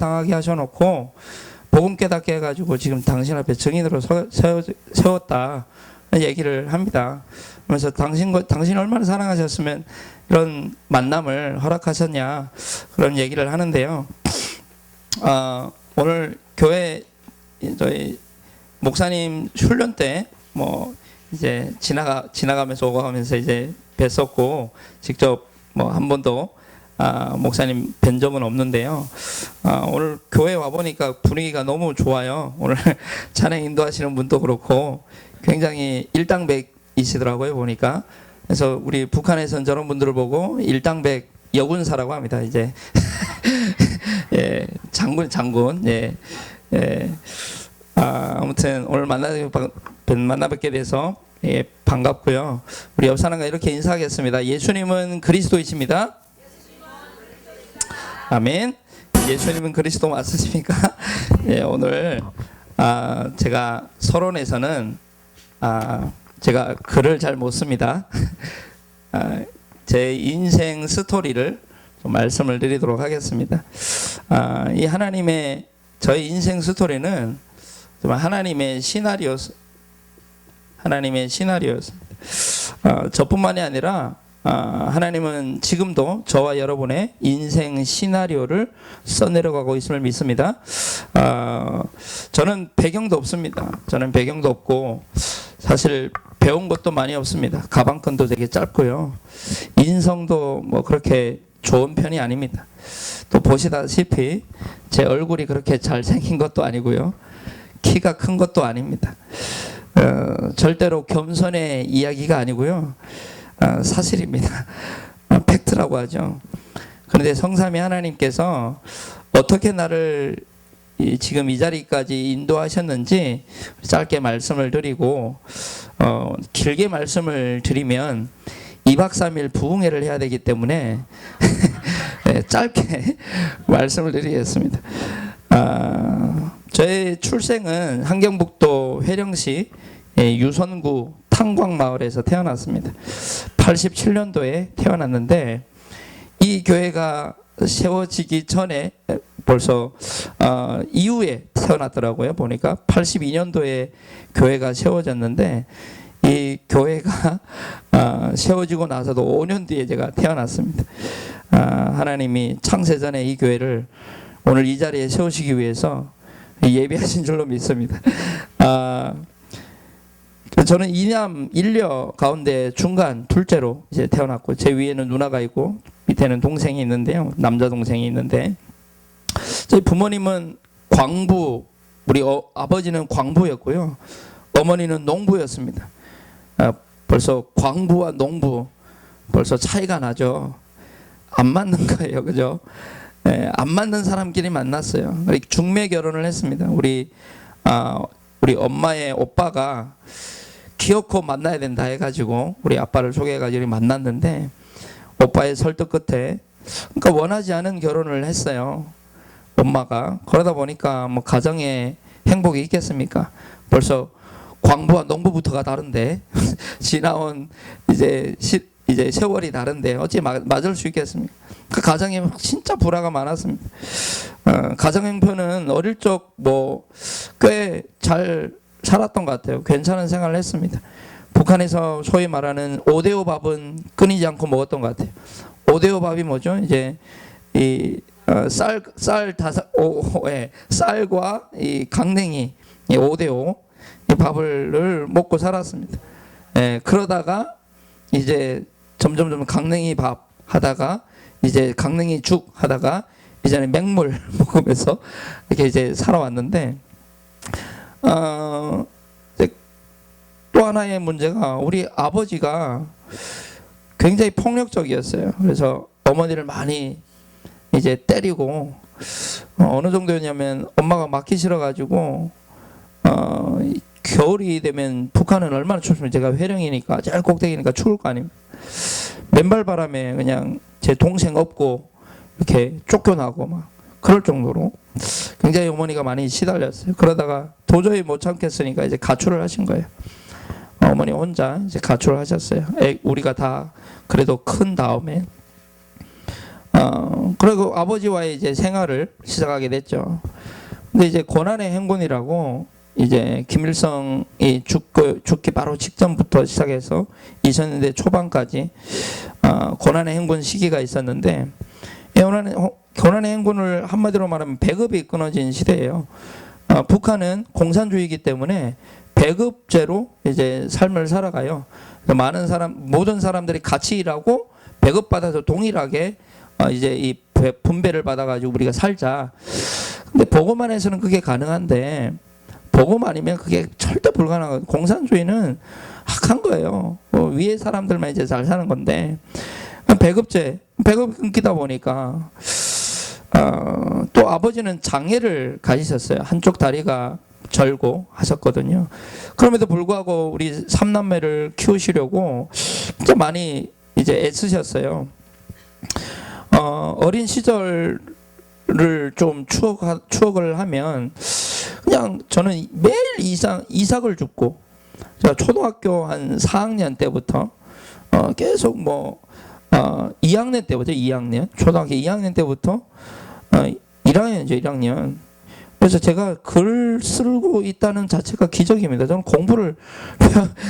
당하게 하셔놓고 복음 깨닫게 해가지고 지금 당신 앞에 증인으로 세웠다 얘기를 합니다. 그래서 당신 얼마나 사랑하셨으면 이런 만남을 허락하셨냐 그런 얘기를 하는데요. 오늘 교회 저희 목사님 훈련 때 뭐 이제 지나가면서 오고 하면서 이제 뵀었고 직접 뭐 한 번도 목사님 뵌 적은 없는데요. 오늘 교회 와 보니까 분위기가 너무 좋아요. 오늘 찬양 인도하시는 분도 그렇고 굉장히 일당백이시더라고요 보니까. 그래서 우리 북한에선 저런 분들을 보고 일당백 여군사라고 합니다. 이제 예, 장군. 예. 아무튼 오늘 만나 뵙게 돼서 예, 반갑고요. 우리 옆 사람과 이렇게 인사하겠습니다. 예수님은 그리스도이십니다. 아멘. 예수님은 그리스도 맞으십니까? 예, 오늘 제가 서론에서는 제가 글을 잘 못 씁니다. 제 인생 스토리를 좀 말씀을 드리도록 하겠습니다. 이 하나님의 저의 인생 스토리는 정말 하나님의 시나리오였습니다. 저뿐만이 아니라 하나님은 지금도 저와 여러분의 인생 시나리오를 써내려가고 있음을 믿습니다. 저는 배경도 없습니다. 저는 배경도 없고 사실 배운 것도 많이 없습니다. 가방끈도 되게 짧고요. 인성도 뭐 그렇게 좋은 편이 아닙니다. 또 보시다시피 제 얼굴이 그렇게 잘생긴 것도 아니고요. 키가 큰 것도 아닙니다. 절대로 겸손의 이야기가 아니고요. 사실입니다. 팩트라고 하죠. 그런데 성삼위 하나님께서 어떻게 나를 지금 이 자리까지 인도하셨는지 짧게 말씀을 드리고 길게 말씀을 드리면 2박 3일 부흥회를 해야 되기 때문에 짧게 말씀을 드리겠습니다. 저의 출생은 함경북도 회령시 유선구 탄광마을에서 태어났습니다. 87년도에 태어났는데 이 교회가 세워지기 전에 벌써 이후에 태어났더라고요. 보니까 82년도에 교회가 세워졌는데 이 교회가 세워지고 나서도 5년 뒤에 제가 태어났습니다. 하나님이 창세전에 이 교회를 오늘 이 자리에 세우시기 위해서 예비하신 줄로 믿습니다. 저는 이남 일녀 가운데 중간 둘째로 이제 태어났고 제 위에는 누나가 있고 밑에는 동생이 있는데요. 남자 동생이 있는데 저희 부모님은 광부, 우리 아버지는 광부였고요. 어머니는 농부였습니다. 벌써 광부와 농부 벌써 차이가 나죠. 안 맞는 거예요, 그죠? 안 맞는 사람끼리 만났어요. 중매 결혼을 했습니다. 우리 엄마의 오빠가 기어코 만나야 된다 해가지고 우리 아빠를 소개해가지고 만났는데 오빠의 설득 끝에 그러니까 원하지 않은 결혼을 했어요. 엄마가. 그러다 보니까 뭐 가정에 행복이 있겠습니까? 벌써 광부와 농부부터가 다른데 지나온 이제 세월이 다른데 어찌 맞을 수 있겠습니까? 그 가정에 진짜 불화가 많았습니다. 가정 형편은 어릴 적 뭐 꽤 잘 살았던 것 같아요. 괜찮은 생활을 했습니다. 북한에서 소위 말하는 5대5 밥은 끊이지 않고 먹었던 것 같아요. 5대5 밥이 뭐죠? 이제 쌀과 이 강냉이 5대5 이 밥을 먹고 살았습니다. 그러다가 이제 점점 강냉이 밥 하다가 이제 강냉이 죽 하다가 이제는 맹물 먹으면서 이렇게 이제 살아왔는데 또 하나의 문제가 우리 아버지가 굉장히 폭력적이었어요. 그래서 어머니를 많이 이제 때리고 어느 정도였냐면 엄마가 맞기 싫어가지고 겨울이 되면 북한은 얼마나 춥습니까? 제가 회령이니까 제일 꼭대기니까 추울 거 아닙니까? 맨발 바람에 그냥 제 동생 업고 이렇게 쫓겨나고 막 그럴 정도로 굉장히 어머니가 많이 시달렸어요. 그러다가 도저히 못 참겠으니까 이제 가출을 하신 거예요. 어머니 혼자 이제 가출을 하셨어요. 우리가 다 그래도 큰 다음에 그리고 아버지와의 이제 생활을 시작하게 됐죠. 근데 이제 고난의 행군이라고 이제 김일성이 죽기 바로 직전부터 시작해서 2000년대 초반까지 고난의 행군 시기가 있었는데, 고난의 행군을 한마디로 말하면 배급이 끊어진 시대예요. 북한은 공산주의이기 때문에 배급제로 이제 삶을 살아가요. 모든 사람들이 같이 일하고 배급받아서 동일하게 이제 이 분배를 받아가지고 우리가 살자. 근데 보고만 해서는 그게 가능한데, 보고만 아니면 그게 절대 불가능하고, 공산주의는 악한 거예요. 위에 사람들만 이제 잘 사는 건데, 배급이 끊기다 보니까 또 아버지는 장애를 가지셨어요. 한쪽 다리가 절고 하셨거든요. 그럼에도 불구하고 우리 삼남매를 키우시려고 진짜 많이 이제 애쓰셨어요. 어린 시절을 좀 추억을 하면, 그냥 저는 매일 이삭을 줍고, 제가 초등학교 한 4학년 때부터 계속 2학년 때부터, 초등학교 2학년 때부터 1학년이죠, 1학년. 그래서 제가 글 쓰고 있다는 자체가 기적입니다. 저는 공부를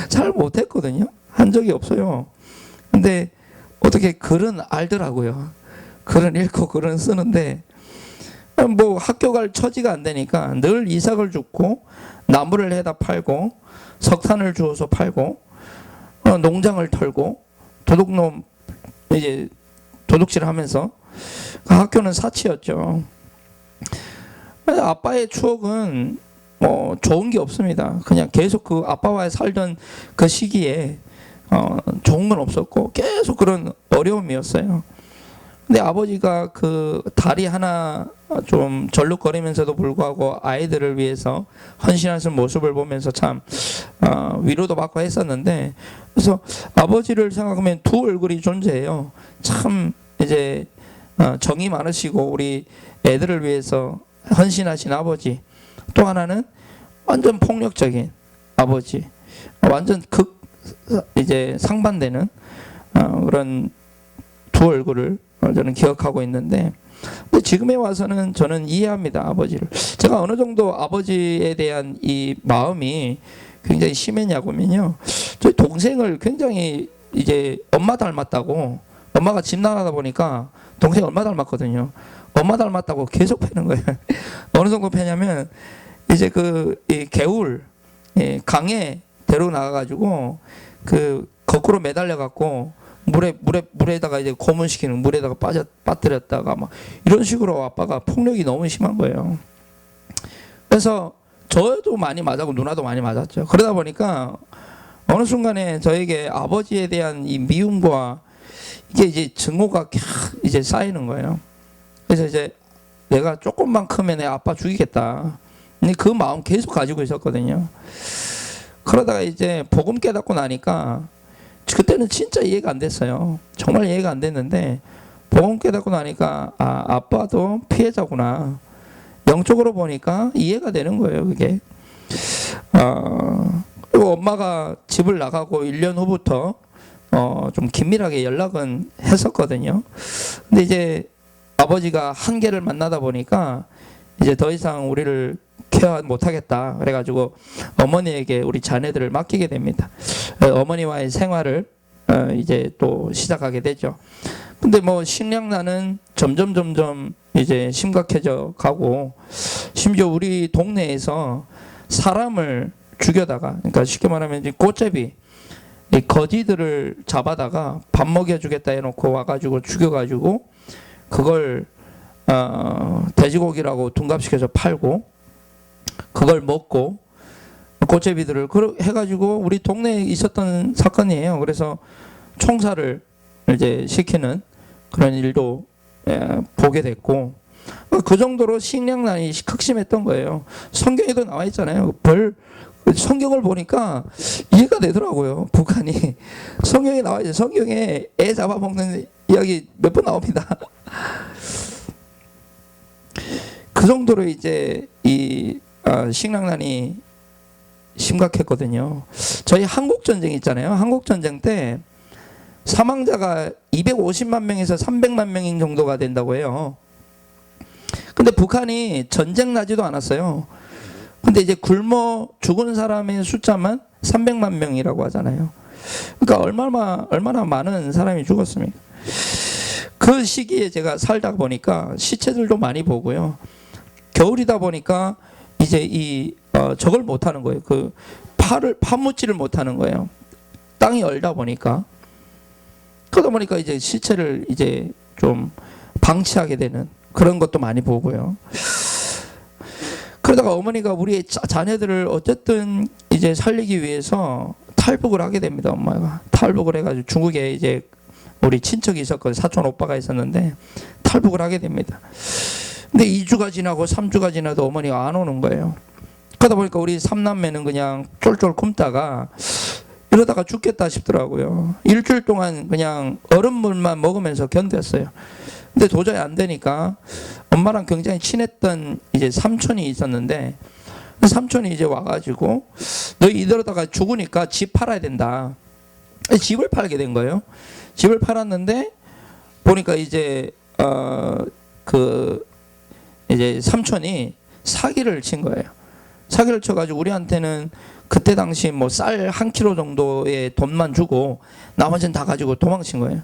잘 못했거든요. 한 적이 없어요. 근데 어떻게 글은 알더라고요. 글은 읽고 글은 쓰는데, 학교 갈 처지가 안 되니까 늘 이삭을 줍고, 나무를 해다 팔고, 석탄을 주워서 팔고, 농장을 털고, 도둑질 하면서, 학교는 사치였죠. 아빠의 추억은 좋은 게 없습니다. 그냥 계속 그 아빠와 살던 그 시기에 좋은 건 없었고 계속 그런 어려움이었어요. 근데 아버지가 그 다리 하나 좀 절룩거리면서도 불구하고 아이들을 위해서 헌신하신 모습을 보면서 참 위로도 받고 했었는데, 그래서 아버지를 생각하면 두 얼굴이 존재해요. 참 이제 정이 많으시고 우리 애들을 위해서 헌신하신 아버지, 또 하나는 완전 폭력적인 아버지, 완전 이제 상반되는 그런 두 얼굴을 저는 기억하고 있는데, 근데 지금에 와서는 저는 이해합니다, 아버지를. 제가 어느 정도 아버지에 대한 이 마음이 굉장히 심했냐면요, 저희 동생을 굉장히 이제 엄마 닮았다고, 엄마가 집 나가다 보니까 동생이 엄마 닮았거든요. 엄마 닮았다고 계속 패는 거예요. 어느 정도 패냐면, 이제 이 개울, 강에 데리고 나가가지고 거꾸로 매달려갖고 물에다가 이제 고문시키는, 물에다가 빠뜨렸다가 막 이런 식으로 아빠가 폭력이 너무 심한 거예요. 그래서 저도 많이 맞았고 누나도 많이 맞았죠. 그러다 보니까 어느 순간에 저에게 아버지에 대한 이 미움과 이게 이제 증오가 이제 쌓이는 거예요. 그래서 이제 내가 조금만 크면 내 아빠 죽이겠다. 근데 그 마음 계속 가지고 있었거든요. 그러다가 이제 복음 깨닫고 나니까, 그때는 진짜 이해가 안 됐어요. 정말 이해가 안 됐는데, 복음 깨닫고 나니까 아빠도 피해자구나. 영적으로 보니까 이해가 되는 거예요, 그게. 그리고 엄마가 집을 나가고 1년 후부터 좀 긴밀하게 연락은 했었거든요. 근데 이제 아버지가 한계를 만나다 보니까 이제 더 이상 우리를 케어 못하겠다. 그래가지고 어머니에게 우리 자녀들을 맡기게 됩니다. 어머니와의 생활을 이제 또 시작하게 되죠. 근데 식량난은 점점 이제 심각해져 가고, 심지어 우리 동네에서 사람을 죽여다가, 그러니까 쉽게 말하면 이제 꽃제비, 이 거지들을 잡아다가 밥 먹여주겠다 해놓고 와가지고 죽여가지고 그걸 돼지고기라고 둔갑시켜서 팔고, 그걸 먹고 꽃제비들을 해가지고 우리 동네에 있었던 사건이에요. 그래서 총살을 이제 시키는 그런 일도 보게 됐고, 그 정도로 식량난이 극심했던 거예요. 성경에도 나와 있잖아요. 성경을 보니까 이해가 되더라고요. 북한이 성경에 나와 있어요. 성경에 애 잡아먹는 이야기 몇 번 나옵니다. 그 정도로 이제 이 식량난이 심각했거든요. 저희 한국전쟁 있잖아요. 한국전쟁 때 사망자가 250만 명에서 300만 명 정도가 된다고 해요. 근데 북한이 전쟁 나지도 않았어요. 근데 이제 굶어 죽은 사람의 숫자만 300만 명이라고 하잖아요. 그러니까 얼마나 많은 사람이 죽었습니까? 그 시기에 제가 살다 보니까 시체들도 많이 보고요. 겨울이다 보니까 이제 저걸 못 하는 거예요. 그 파묻지를 못 하는 거예요. 땅이 얼다 보니까. 그러다 보니까 이제 시체를 이제 좀 방치하게 되는 그런 것도 많이 보고요. 그러다가 어머니가 우리 자녀들을 어쨌든 이제 살리기 위해서 탈북을 하게 됩니다. 엄마가 탈북을 해가지고 중국에 이제 우리 친척이 있었거든요. 사촌 오빠가 있었는데 탈북을 하게 됩니다. 근데 2주가 지나고 3주가 지나도 어머니가 안 오는 거예요. 그러다 보니까 우리 3남매는 그냥 쫄쫄 굶다가 이러다가 죽겠다 싶더라고요. 일주일 동안 그냥 얼음물만 먹으면서 견뎠어요. 근데 도저히 안 되니까 엄마랑 굉장히 친했던 이제 삼촌이 있었는데 그 삼촌이 이제 와가지고 너희 이러다가 죽으니까 집 팔아야 된다. 집을 팔게 된 거예요. 집을 팔았는데 보니까 이제 이제 삼촌이 사기를 친 거예요. 사기를 쳐가지고 우리한테는 그때 당시 뭐 쌀 1kg 정도의 돈만 주고 나머지는 다 가지고 도망친 거예요.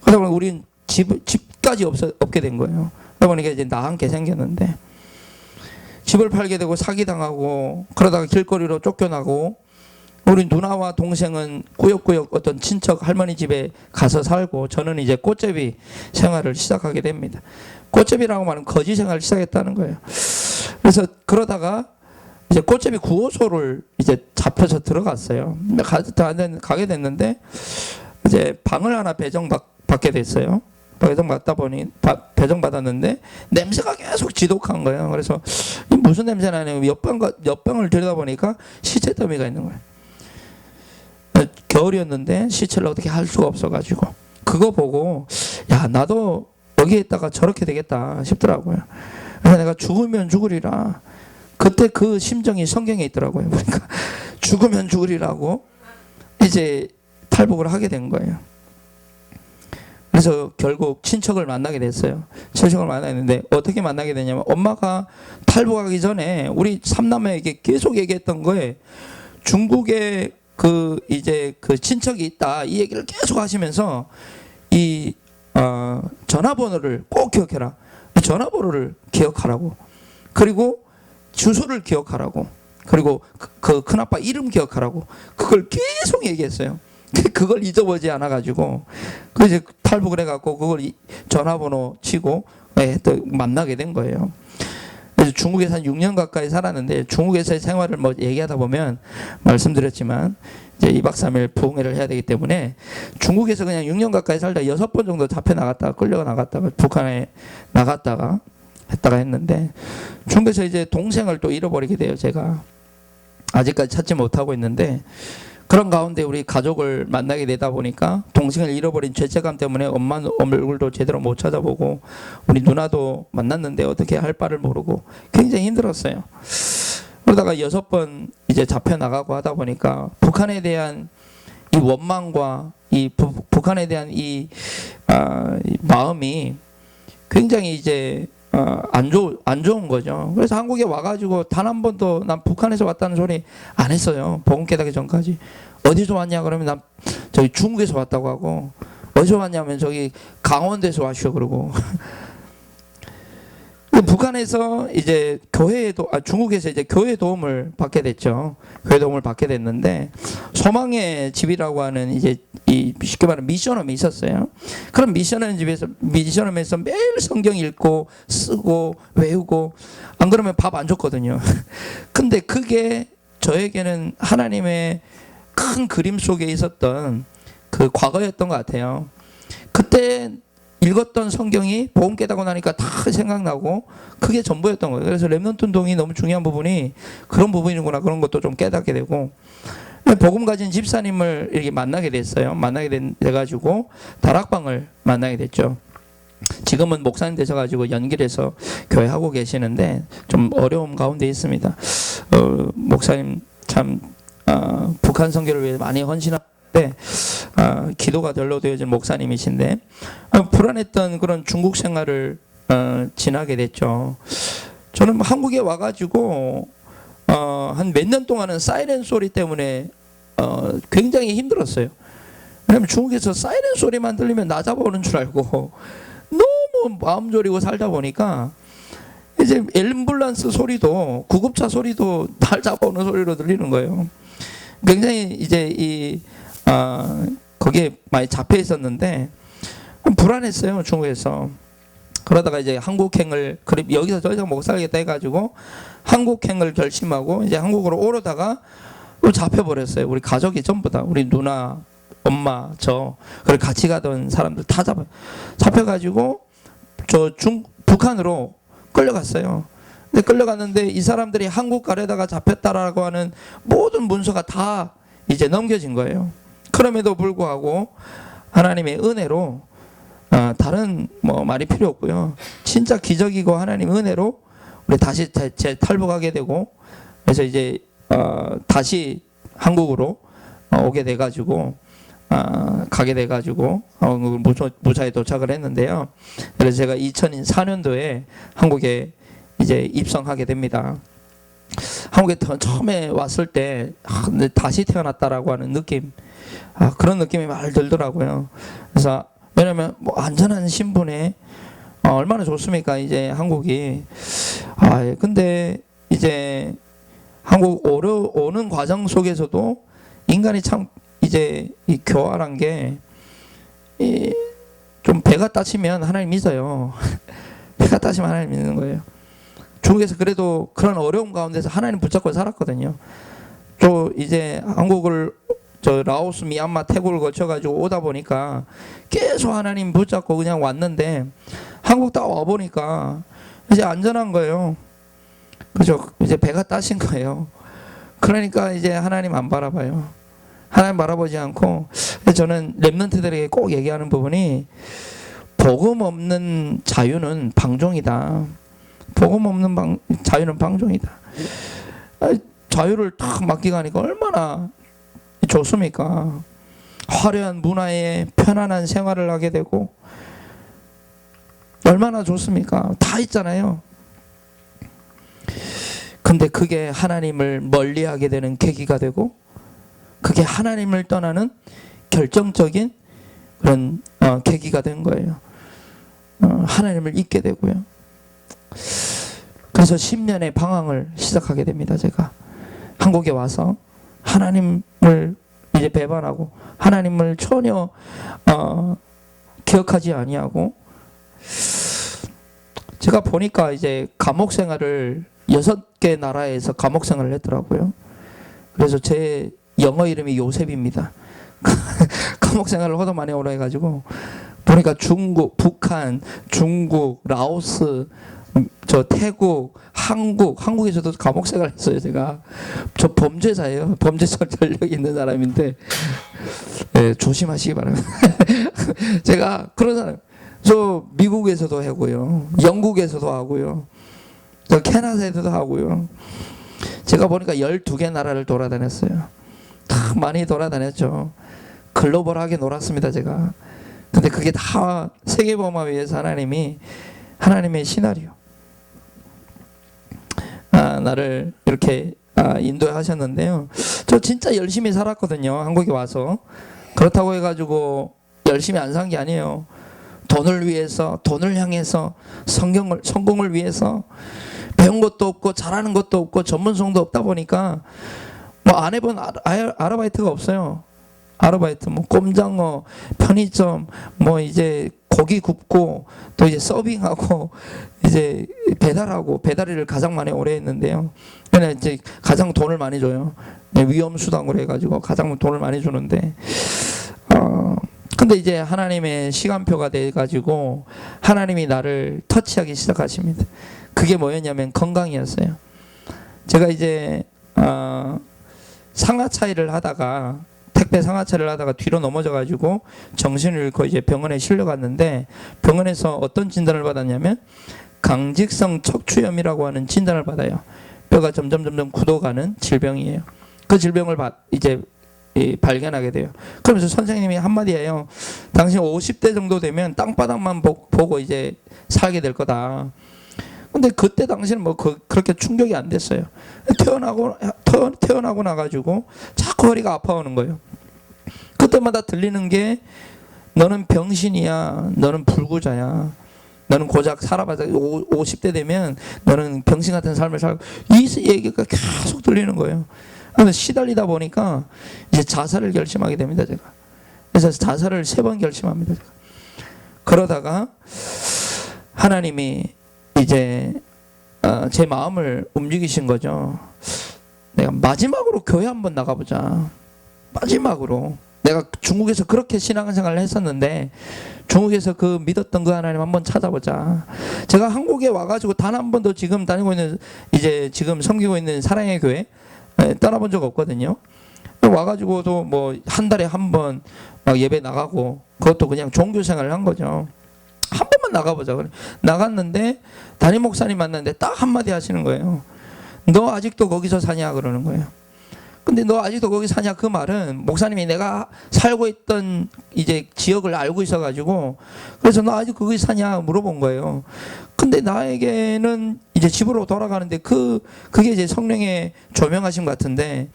그러다 보니 우린 집까지 없게 된 거예요. 그러다 보니까 이제 나 함께 생겼는데 집을 팔게 되고 사기당하고 그러다가 길거리로 쫓겨나고 우리 누나와 동생은 꾸역꾸역 어떤 친척 할머니 집에 가서 살고 저는 이제 꽃제비 생활을 시작하게 됩니다. 꽃제비라고 말하면 거지 생활을 시작했다는 거예요. 그래서 그러다가 이제 꽃제비 구호소를 이제 잡혀서 들어갔어요. 가게 됐는데 이제 방을 하나 배정받게 됐어요. 배정받았는데 냄새가 계속 지독한 거예요. 그래서 무슨 냄새 나냐고 옆방을 들여다보니까 시체 더미가 있는 거예요. 겨울이었는데 시체를 어떻게 할 수가 없어가지고 그거 보고 야 나도 여기에 있다가 저렇게 되겠다 싶더라고요. 그래서 내가 죽으면 죽으리라. 그때 그 심정이 성경에 있더라고요. 그러니까 죽으면 죽으리라고 이제 탈북을 하게 된 거예요. 그래서 결국 친척을 만나게 됐어요. 친척을 만났는데 어떻게 만나게 되냐면 엄마가 탈북하기 전에 우리 삼남매에게 계속 얘기했던 거에 중국에 이제 그 친척이 있다 이 얘기를 계속 하시면서 전화번호를 꼭 기억해라. 전화번호를 기억하라고. 그리고 주소를 기억하라고. 그리고 그 큰아빠 이름 기억하라고. 그걸 계속 얘기했어요. 그걸 잊어보지 않아가지고 그래서 탈북을 해갖고 그걸 전화번호 치고 또 만나게 된 거예요. 그래서 중국에서 한 6년 가까이 살았는데 중국에서의 생활을 뭐 얘기하다 보면 말씀드렸지만 이제 2박 3일 부흥회를 해야 되기 때문에 중국에서 그냥 6년 가까이 살다 6번 정도 잡혀 나갔다가 끌려가 나갔다가 북한에 나갔다가 했는데 중국에서 이제 동생을 또 잃어버리게 돼요. 제가 아직까지 찾지 못하고 있는데 그런 가운데 우리 가족을 만나게 되다 보니까 동생을 잃어버린 죄책감 때문에 엄마 얼굴도 제대로 못 찾아보고 우리 누나도 만났는데 어떻게 할 바를 모르고 굉장히 힘들었어요. 그러다가 6번 이제 잡혀 나가고 하다 보니까 북한에 대한 이 원망과 북한에 대한 이 마음이 굉장히 이제 안 좋은 거죠. 그래서 한국에 와가지고 단 한 번도 난 북한에서 왔다는 소리 안 했어요. 복음 깨닫기 전까지. 어디서 왔냐 그러면 난 저기 중국에서 왔다고 하고 어디서 왔냐면 저기 강원도에서 왔쇼 그러고 북한에서 이제 중국에서 이제 교회 도움을 받게 됐죠. 교회 도움을 받게 됐는데 소망의 집이라고 하는 이제 쉽게 말하면 미션홈이 있었어요. 그럼 미션홈에서 매일 성경 읽고 쓰고 외우고 안 그러면 밥 안 줬거든요. 근데 그게 저에게는 하나님의 큰 그림 속에 있었던 그 과거였던 것 같아요. 그때 읽었던 성경이 복음 깨닫고 나니까 다 생각나고 그게 전부였던 거예요. 그래서 렘넌트 운동이 너무 중요한 부분이 그런 부분이구나 그런 것도 좀 깨닫게 되고 복음 가진 집사님을 이렇게 만나게 됐어요. 돼가지고 다락방을 만나게 됐죠. 지금은 목사님 되셔가지고 연결해서 교회 하고 계시는데 좀 어려움 가운데 있습니다. 목사님 참 북한 선교를 위해 많이 헌신하는데 기도가 절로 되어진 목사님이신데 불안했던 그런 중국 생활을 지나게 됐죠. 저는 한국에 와가지고 한 몇 년 동안은 사이렌 소리 때문에 굉장히 힘들었어요. 왜냐면 중국에서 사이렌 소리만 들리면 나 잡아오는 줄 알고 너무 마음 졸이고 살다 보니까 이제 앰뷸런스 소리도 구급차 소리도 날 잡아오는 소리로 들리는 거예요. 굉장히 이제 거기에 많이 잡혀 있었는데 불안했어요, 중국에서. 그러다가 이제 한국행을 여기서 더 이상 못 살겠다 해가지고 한국행을 결심하고 이제 한국으로 오려다가 또 잡혀버렸어요. 우리 가족이 전부 다, 우리 누나, 엄마, 저, 그리고 같이 가던 사람들 다 잡혀가지고 북한으로 끌려갔어요. 근데 끌려갔는데 이 사람들이 한국 가려다가 잡혔다라고 하는 모든 문서가 다 이제 넘겨진 거예요. 그럼에도 불구하고 하나님의 은혜로 다른 뭐 말이 필요 없고요. 진짜 기적이고 하나님 은혜로 우리 다시 탈북하게 되고, 그래서 이제 다시 한국으로 오게 돼가지고 가게 돼가지고 무사히 도착을 했는데요. 그래서 제가 2004년도에 한국에 이제 입성하게 됩니다. 한국에 처음에 왔을 때 다시 태어났다라고 하는 느낌, 그런 느낌이 많이 들더라고요. 그래서 왜냐면 뭐 안전한 신분에 얼마나 좋습니까? 이제 한국이. 근데 이제 한국 오는 과정 속에서도 인간이 참 이제 이 교활한 게 좀 배가 따치면 하나님 믿어요. 배가 따치면 하나님 믿는 거예요. 중국에서 그래도 그런 어려움 가운데서 하나님 붙잡고 살았거든요. 또 이제 한국을 라오스, 미얀마, 태국을 거쳐가지고 오다 보니까 계속 하나님 붙잡고 그냥 왔는데 한국 딱 와보니까 이제 안전한 거예요. 그죠? 이제 배가 따신 거예요. 그러니까 이제 하나님 안 바라봐요. 하나님 바라보지 않고, 저는 렘넌트들에게 꼭 얘기하는 부분이 복음 없는 자유는 방종이다. 복음 없는 자유는 방종이다. 자유를 탁 맡기가니까 얼마나 좋습니까? 화려한 문화에 편안한 생활을 하게 되고 얼마나 좋습니까? 다 있잖아요. 근데 그게 하나님을 멀리하게 되는 계기가 되고, 그게 하나님을 떠나는 결정적인 그런 계기가 된 거예요. 하나님을 잊게 되고요. 그래서 10년의 방황을 시작하게 됩니다. 제가 한국에 와서 하나님을 이제 배반하고 하나님을 전혀 기억하지 아니하고, 제가 보니까 이제 감옥 생활을 6개 나라에서 감옥 생활을 했더라고요. 그래서 제 영어 이름이 요셉입니다. 감옥 생활을 하도 많이 오래 해가지고 보니까 중국, 북한, 중국, 라오스, 태국, 한국에서도 감옥 생활을 했어요. 제가 저 범죄자예요. 범죄적 전력이 있는 사람인데 조심하시기 바랍니다. 제가 그런 사람, 저 미국에서도 하고요, 영국에서도 하고요, 저 캐나다에서도 하고요. 제가 보니까 12개 나라를 돌아다녔어요. 다 많이 돌아다녔죠. 글로벌하게 놀았습니다, 제가. 근데 그게 다 세계범합위해서 하나님의 시나리오, 나를 이렇게 인도하셨는데요. 저 진짜 열심히 살았거든요, 한국에 와서. 그렇다고 해가지고 열심히 안 산 게 아니에요. 돈을 위해서, 돈을 향해서, 성공을 위해서 배운 것도 없고 잘하는 것도 없고 전문성도 없다 보니까 뭐 안 해본 아르바이트가 없어요. 아르바이트, 뭐 꼼장어, 편의점, 뭐 이제 고기 굽고 또 이제 서빙하고 이제 배달하고, 배달일을 가장 많이 오래 했는데요. 그냥 이제 가장 돈을 많이 줘요. 위험 수당으로 해가지고 가장 돈을 많이 주는데, 근데 이제 하나님의 시간표가 돼가지고 하나님이 나를 터치하기 시작하십니다. 그게 뭐였냐면 건강이었어요. 제가 이제 상하차를 하다가, 택배 상하차를 하다가 뒤로 넘어져가지고 정신을 잃고 이제 병원에 실려갔는데, 병원에서 어떤 진단을 받았냐면 강직성 척추염이라고 하는 진단을 받아요. 뼈가 점점 굳어가는 질병이에요. 그 질병을 이제 발견하게 돼요. 그러면서 선생님이 한마디예요. 당신 50대 정도 되면 땅바닥만 보고 이제 살게 될 거다. 근데 그때 당시는 뭐 그렇게 충격이 안 됐어요. 태어나고 나가지고 자꾸 허리가 아파오는 거예요. 그때마다 들리는 게 너는 병신이야, 너는 불구자야, 너는 고작 살아봐서 50대 되면 너는 병신 같은 삶을 살고, 이 얘기가 계속 들리는 거예요. 그래서 시달리다 보니까 이제 자살을 결심하게 됩니다, 제가. 그래서 자살을 3번 결심합니다, 제가. 그러다가 하나님이 이제 제 마음을 움직이신 거죠. 내가 마지막으로 교회 한번 나가보자. 마지막으로. 내가 중국에서 그렇게 신앙생활을 했었는데 중국에서 그 믿었던 그 하나님 한번 찾아보자. 제가 한국에 와가지고 단 한 번도 지금 다니고 있는, 이제 지금 섬기고 있는 사랑의 교회 떠나본 적 없거든요. 와가지고도 뭐 한 달에 한 번 막 예배 나가고, 그것도 그냥 종교생활을 한 거죠. 한 번만 나가보자. 나갔는데 담임 목사님 만났는데 딱 한마디 하시는 거예요. 너 아직도 거기서 사냐 그러는 거예요. 근데 너 아직도 거기 사냐, 그 말은 목사님이 내가 살고 있던 이제 지역을 알고 있어가지고, 그래서 너 아직 거기 사냐 물어본 거예요. 근데 나에게는 이제 집으로 돌아가는데 그게 이제 성령의 조명하심 같은데,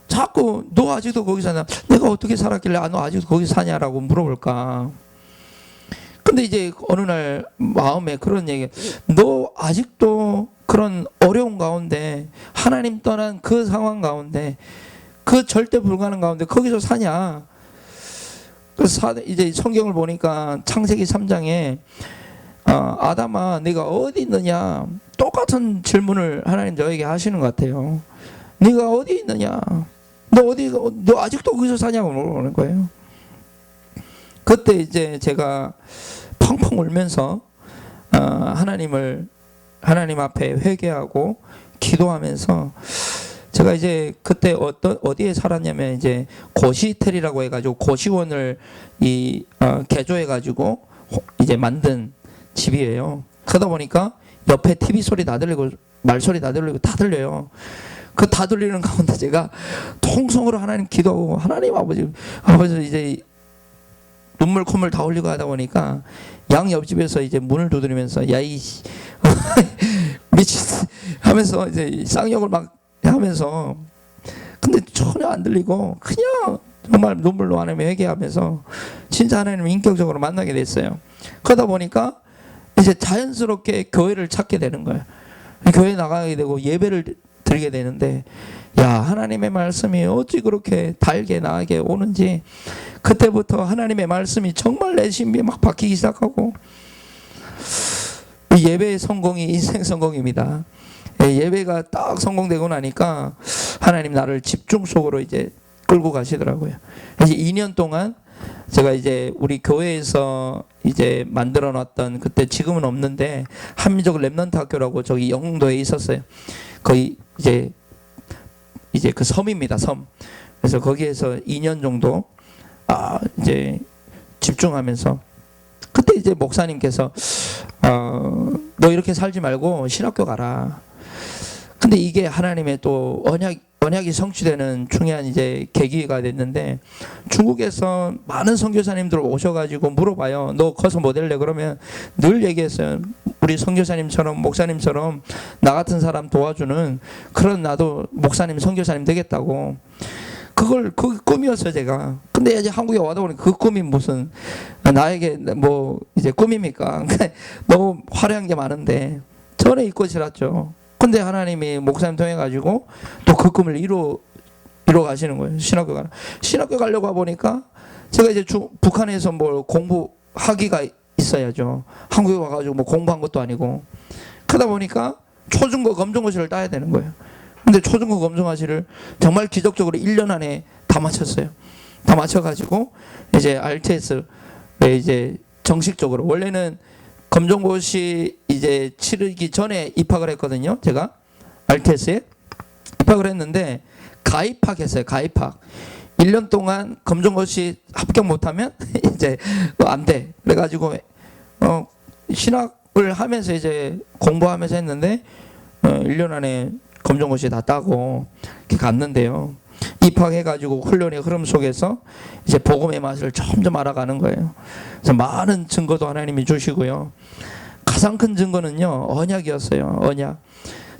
자꾸 너 아직도 거기 사냐, 내가 어떻게 살았길래 너 아직도 거기 사냐라고 물어볼까. 근데 이제 어느 날 마음에 그런 얘기, 너 아직도 그런 어려운 가운데, 하나님 떠난 그 상황 가운데, 그 절대 불가능 가운데 거기서 사냐. 그래서 이제 성경을 보니까 창세기 3장에 아담아 네가 어디 있느냐, 똑같은 질문을 하나님 저에게 하시는 것 같아요. 네가 어디 있느냐, 너 아직도 거기서 사냐고 물어보는 거예요. 그때 이제 제가 펑펑 울면서 하나님 앞에 회개하고 기도하면서, 제가 이제 그때 어디에 살았냐면 이제 고시텔이라고 해가지고 고시원을 개조해가지고 이제 만든 집이에요. 그러다 보니까 옆에 TV 소리 다 들리고 말소리 다 들리고 다 들려요. 그 다 들리는 가운데 제가 통성으로 하나님 기도하고, 하나님 아버지 이제 눈물 콧물 다 흘리고 하다 보니까 양 옆집에서 이제 문을 두드리면서 야이 미친 하면서 이제 쌍욕을 막 하면서, 근데 전혀 안 들리고 그냥 정말 눈물로 하나님 회개하면서 진짜 하나님 인격적으로 만나게 됐어요. 그러다 보니까 이제 자연스럽게 교회를 찾게 되는 거예요. 교회 나가게 되고 예배를 드리게 되는데, 야, 하나님의 말씀이 어찌 그렇게 달게 나게 오는지, 그때부터 하나님의 말씀이 정말 내 심비에 막 박히기 시작하고, 예배의 성공이 인생 성공입니다. 예배가 딱 성공되고 나니까 하나님 나를 집중 속으로 이제 끌고 가시더라고요. 이제 2년 동안 제가 이제 우리 교회에서 이제 만들어 놨던, 그때 지금은 없는데 한민족 랩넌트 학교라고 저기 영흥도에 있었어요. 거의 이제 그 섬입니다, 섬. 그래서 거기에서 2년 정도 이제 집중하면서, 그때 이제 목사님께서 너 이렇게 살지 말고 신학교 가라. 근데 이게 하나님의 또 언약이 성취되는 중요한 이제 계기가 됐는데, 중국에서 많은 선교사님들 오셔가지고 물어봐요. 너 커서 뭐 될래? 그러면 늘 얘기했어요. 우리 선교사님처럼 목사님처럼 나 같은 사람 도와주는 그런 나도 목사님 선교사님 되겠다고. 그 꿈이었어요, 제가. 근데 이제 한국에 와다 보니 그 꿈이 무슨 나에게 뭐 이제 꿈입니까? 너무 화려한 게 많은데 전에 잊고 지났죠. 근데 하나님이 목사님 통해 가지고 또 그 꿈을 이루어 가시는 거예요. 신학교 가려고 하보니까 제가 이제 북한에서 뭘 공부하기가 있어야죠. 한국에 와가지고 뭐 공부한 것도 아니고. 그러다 보니까 초중고 검정고시를 따야 되는 거예요. 근데 초중고 검정고시를 정말 기적적으로 1년 안에 다 마쳤어요. 다 마쳐가지고 이제 RTS에 이제 정식적으로, 원래는 검정고시 이제 치르기 전에 입학을 했거든요. 제가 RTS에 입학을 했는데 가입학했어요. 가입학. 1년 동안 검정고시 합격 못하면 이제 안 돼. 그래가지고 신학을 하면서 이제 공부하면서 했는데 1년 안에 검정고시 다 따고 이렇게 갔는데요. 입학해가지고 훈련의 흐름 속에서 이제 복음의 맛을 점점 알아가는 거예요. 그래서 많은 증거도 하나님이 주시고요. 가장 큰 증거는요, 언약이었어요. 언약.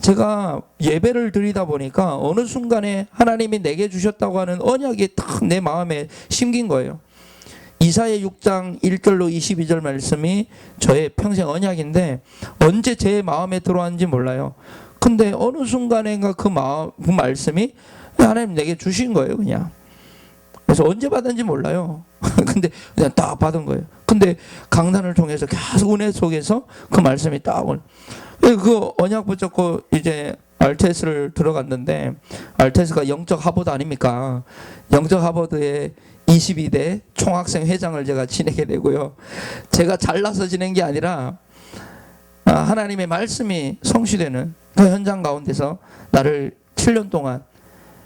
제가 예배를 드리다 보니까 어느 순간에 하나님이 내게 주셨다고 하는 언약이 딱 내 마음에 심긴 거예요. 이사야 6장 1절로 22절 말씀이 저의 평생 언약인데 언제 제 마음에 들어왔는지 몰라요. 근데 어느 순간인가 그 말씀이 하나님 내게 주신 거예요, 그냥. 그래서 언제 받은지 몰라요. 근데 그냥 딱 받은 거예요. 근데 강단을 통해서 계속 은혜 속에서 그 말씀이 딱 그 언약 붙잡고 이제 RTS를 들어갔는데, RTS가 영적 하버드 아닙니까? 영적 하버드의 22대 총학생 회장을 제가 지내게 되고요. 제가 잘나서 지낸 게 아니라 하나님의 말씀이 성취되는 그 현장 가운데서 나를 7년 동안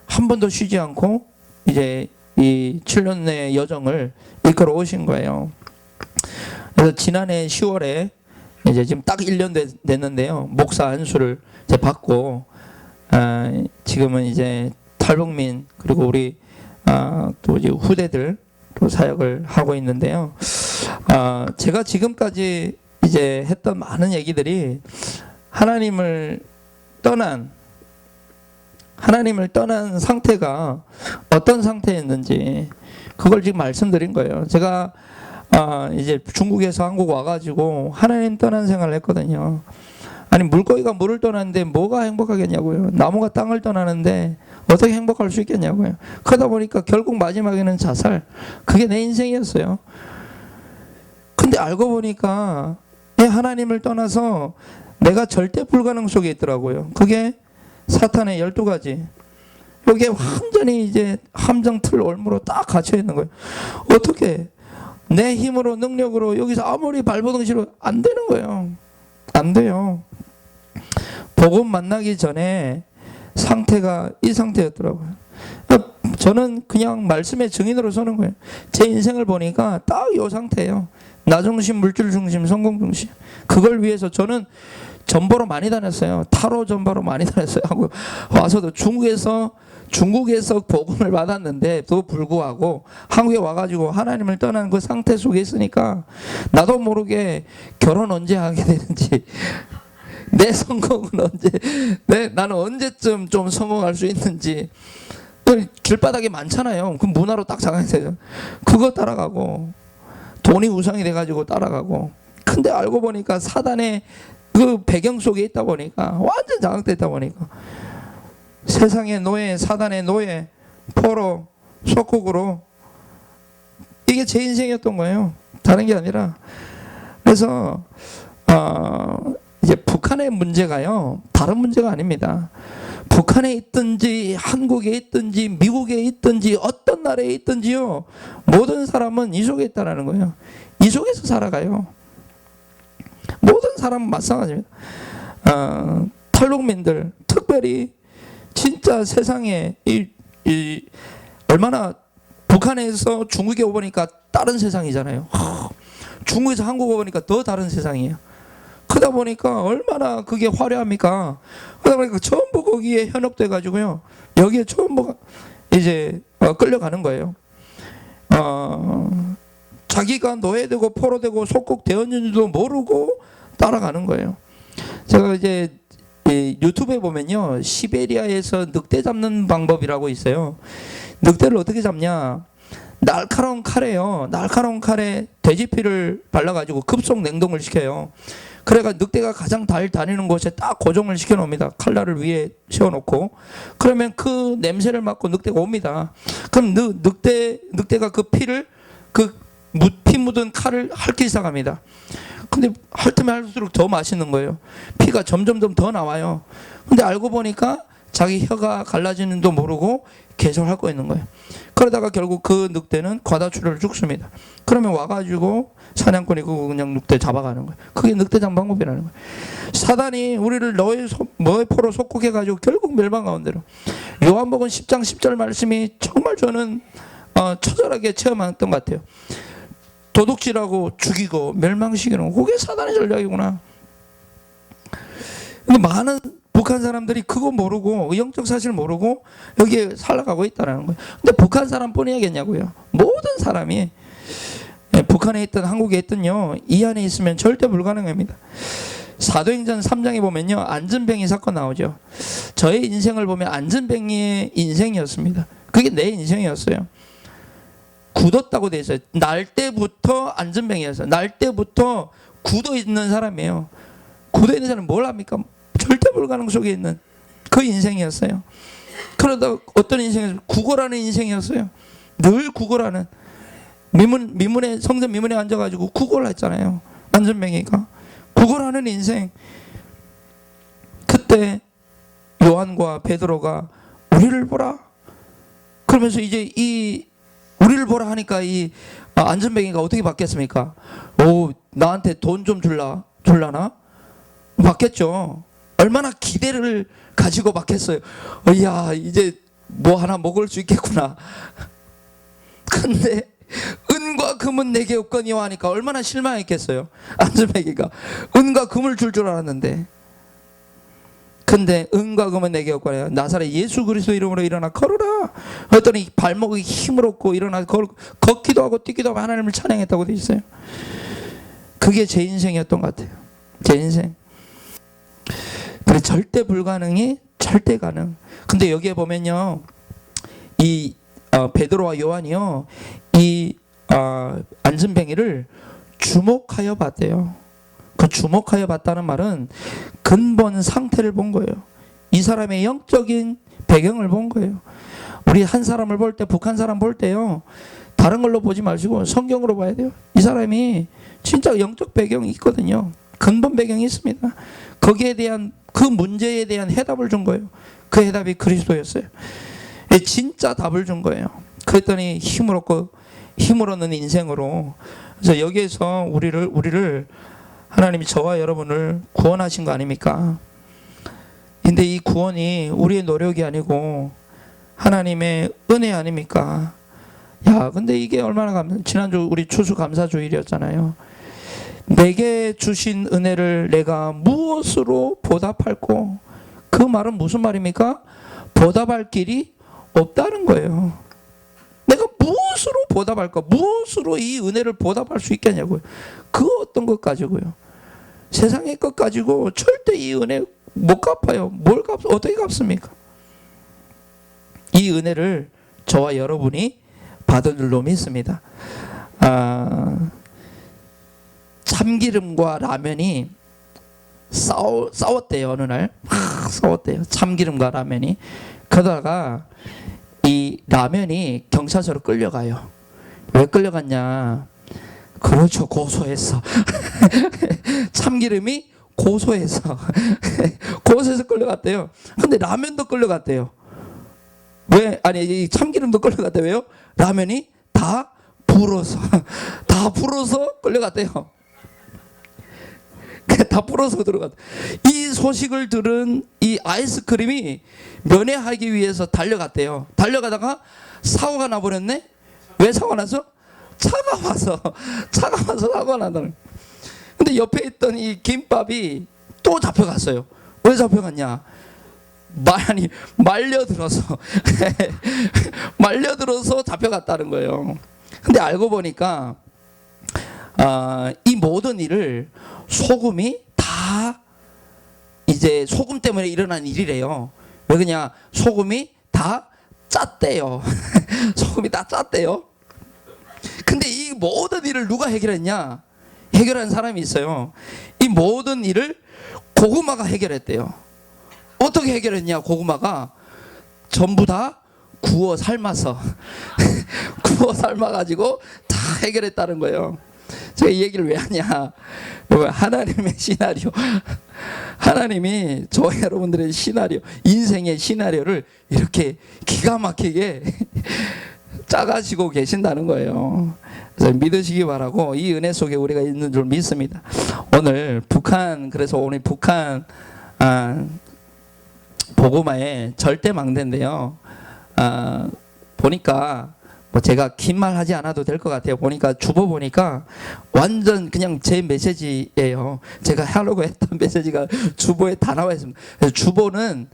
한 번도 쉬지 않고 이제 이 7년의 여정을 이끌어 오신 거예요. 그래서 지난해 10월에 이제 지금 딱 1년 됐는데요. 목사 안수를 이제 받고 지금은 이제 탈북민 그리고 우리 또 이제 후대들 또 사역을 하고 있는데요. 제가 지금까지 이제 했던 많은 얘기들이 하나님을 떠난 상태가 어떤 상태였는지 그걸 지금 말씀드린 거예요. 제가 이제 중국에서 한국 와가지고 하나님 떠난 생활을 했거든요. 아니 물고기가 물을 떠나는데 뭐가 행복하겠냐고요. 나무가 땅을 떠나는데 어떻게 행복할 수 있겠냐고요. 그러다 보니까 결국 마지막에는 자살. 그게 내 인생이었어요. 근데 알고 보니까 하나님을 떠나서 내가 절대 불가능 속에 있더라고요. 그게 사탄의 12가지. 여기에 완전히 이제 함정 틀 올무로 딱 갇혀 있는 거예요. 어떻게 내 힘으로 능력으로 여기서 아무리 발버둥치로 안 되는 거예요. 안 돼요. 복음 만나기 전에 상태가 이 상태였더라고요. 저는 그냥 말씀의 증인으로 서는 거예요. 제 인생을 보니까 딱 이 상태예요. 나 중심, 물질 중심, 성공 중심. 그걸 위해서 저는 전보로 많이 다녔어요. 타로 전보로 많이 다녔어요. 하고 와서도 중국에서 복음을 받았는데도 불구하고 한국에 와가지고 하나님을 떠난 그 상태 속에 있으니까 나도 모르게 결혼 언제 하게 되는지, 내 성공은 언제, 나는 언제쯤 좀 성공할 수 있는지. 길바닥에 많잖아요. 그 문화로 딱 장악이 되죠. 그거 따라가고 돈이 우상이 돼가지고 따라가고. 근데 알고 보니까 사단의 그 배경 속에 있다 보니까 완전 장악됐다 보니까 세상의 노예, 사단의 노예, 포로, 속국으로 이게 제 인생이었던 거예요. 다른 게 아니라. 그래서 이제 북한의 문제가요, 다른 문제가 아닙니다. 북한에 있든지 한국에 있든지 미국에 있든지 어떤 나라에 있든지요, 모든 사람은 이 속에 있다라는 거예요. 이 속에서 살아가요. 모든 사람은 마찬가지입니다. 탈북민들 특별히 진짜 세상에 얼마나 북한에서 중국에 오보니까 다른 세상이잖아요. 중국에서 한국 오보니까 더 다른 세상이에요. 그러다 보니까 얼마나 그게 화려합니까? 그러다 보니까 전부 거기에 현혹돼 가지고요, 여기에 전부 이제 끌려가는 거예요. 자기가 노예되고 포로되고 속국 되었는지도 모르고 따라가는 거예요. 제가 이제 유튜브에 보면요, 시베리아에서 늑대 잡는 방법이라고 있어요. 늑대를 어떻게 잡냐? 날카로운 칼에요. 날카로운 칼에 돼지피를 발라가지고 급속 냉동을 시켜요. 그래가 늑대가 가장 잘 다니는 곳에 딱 고정을 시켜 놓습니다. 칼날을 위에 세워놓고. 그러면 그 냄새를 맡고 늑대가 옵니다. 그럼 늑대가 그 피를, 피 묻은 칼을 핥기 시작합니다. 근데 핥으면 할수록 더 맛있는 거예요. 피가 점점 더 나와요. 근데 알고 보니까 자기 혀가 갈라지는도 모르고 계속 핥고 있는 거예요. 그러다가 결국 그 늑대는 과다출혈을 죽습니다. 그러면 와가지고 사냥꾼이 그냥 늑대 잡아가는 거예요. 그게 늑대장 방법이라는 거예요. 사단이 우리를 너의 포로 속국해가지고 결국 멸망 가운데로. 요한복음 10장 10절 말씀이 정말 저는 처절하게 체험했던 것 같아요. 도둑질하고 죽이고 멸망시키는, 그게 사단의 전략이구나. 많은 북한 사람들이 그거 모르고 영적 사실 모르고 여기에 살아가고 있다는 거예요. 근데 북한 사람뿐이겠냐고요. 모든 사람이 북한에 있든 한국에 있든요, 이 안에 있으면 절대 불가능합니다. 사도행전 3장에 보면요, 안전뱅이 사건 나오죠. 저의 인생을 보면 안전뱅이의 인생이었습니다. 그게 내 인생이었어요. 굳었다고 돼 있어요. 날 때부터 안전뱅이였어요. 날 때부터 굳어 있는 사람이에요. 굳어 있는 사람은 뭘 합니까? 절대 불가능 속에 있는 그 인생이었어요. 그러다 어떤 인생이었어요? 구걸하는 인생이었어요. 늘 구걸하는, 미문에, 성전 미문에 앉아가지고 구걸을 했잖아요. 안전뱅이가 구걸하는 인생. 그때 요한과 베드로가 우리를 보라 그러면서 이제 이 우리를 보라 하니까 이 안전뱅이가 어떻게 받겠습니까? 오, 나한테 돈 좀 줄라나? 받겠죠. 얼마나 기대를 가지고 받겠어요. 야, 이제 뭐 하나 먹을 수 있겠구나. 근데 은과 금은 내게 없거니와 하니까 얼마나 실망했겠어요. 안전뱅이가 은과 금을 줄 알았는데, 근데 은과 금은 내게 없거니와 나사렛 예수 그리스도 이름으로 일어나 걸어라 했더니 발목이 힘을 얻고 일어나 걷기도 하고 뛰기도 하고 하나님을 찬양했다고 돼 있어요. 그게 제 인생이었던 것 같아요. 제 인생. 그래, 절대 불가능이 절대 가능. 근데 여기에 보면요, 이 베드로와 요한이요, 이 안전뱅이를 주목하여 봤대요. 그 주목하여 봤다는 말은 근본 상태를 본 거예요. 이 사람의 영적인 배경을 본 거예요. 우리 한 사람을 볼 때, 북한 사람 볼 때요, 다른 걸로 보지 마시고 성경으로 봐야 돼요. 이 사람이 진짜 영적 배경이 있거든요. 근본 배경이 있습니다. 거기에 대한, 그 문제에 대한 해답을 준 거예요. 그 해답이 그리스도였어요. 진짜 답을 준 거예요. 그랬더니 힘을 얻는 인생으로. 그래서 여기에서 우리를 하나님이 저와 여러분을 구원하신 거 아닙니까? 근데 이 구원이 우리의 노력이 아니고 하나님의 은혜 아닙니까? 야, 근데 이게 얼마나 지난주 우리 추수감사주일이었잖아요. 내게 주신 은혜를 내가 무엇으로 보답할꼬? 그 말은 무슨 말입니까? 보답할 길이 없다는 거예요. 내가 무엇으로 보답할까? 무엇으로 이 은혜를 보답할 수 있겠냐고요. 그 어떤 것 가지고요. 세상의 것 가지고 절대 이 은혜 못 갚아요. 어떻게 갚습니까? 이 은혜를 저와 여러분이 받은 줄로 믿습니다. 참기름과 라면이 싸웠대요. 어느 날 싸웠대요. 참기름과 라면이. 그러다가 이 라면이 경찰서로 끌려가요. 왜 끌려갔냐? 그렇죠, 고소했어. 참기름이 고소해서 고소해서 끌려갔대요. 근데 라면도 끌려갔대요. 왜? 아니, 이 참기름도 끌려갔대요. 왜요? 라면이 다 불어서 끌려갔대요. 다 불어서 들어갔다. 이 소식을 들은 이 아이스크림이 면회하기 위해서 달려갔대요. 달려가다가 사고가 나버렸네. 왜 사고가 나서? 차가워서 사고가 나다는. 근데 옆에 있던 이 김밥이 또 잡혀갔어요. 왜 잡혀갔냐? 말려들어서 말려들어서 잡혀갔다는 거예요. 근데 알고 보니까 이 모든 일을 소금이 다 이제 소금 때문에 일어난 일이래요. 왜 그러냐? 소금이 다 짰대요. 소금이 다 짰대요. 근데 이 모든 일을 누가 해결했냐? 해결한 사람이 있어요. 이 모든 일을 고구마가 해결했대요. 어떻게 해결했냐? 고구마가 전부 다 구워 삶아서 구워 삶아가지고 다 해결했다는 거예요. 제가 이 얘기를 왜 하냐? 하나님의 시나리오, 하나님이 저와 여러분들의 시나리오, 인생의 시나리오를 이렇게 기가 막히게 짜가지고 계신다는 거예요. 그래서 믿으시기 바라고, 이 은혜 속에 우리가 있는 줄 믿습니다. 그래서 오늘 북한 보고마의 절대 망대인데요. 보니까 뭐 제가 긴 말 하지 않아도 될 것 같아요. 보니까 주보 보니까 완전 그냥 제 메시지예요. 제가 하려고 했던 메시지가 주보에 다 나와 있습니다. 그래서 주보는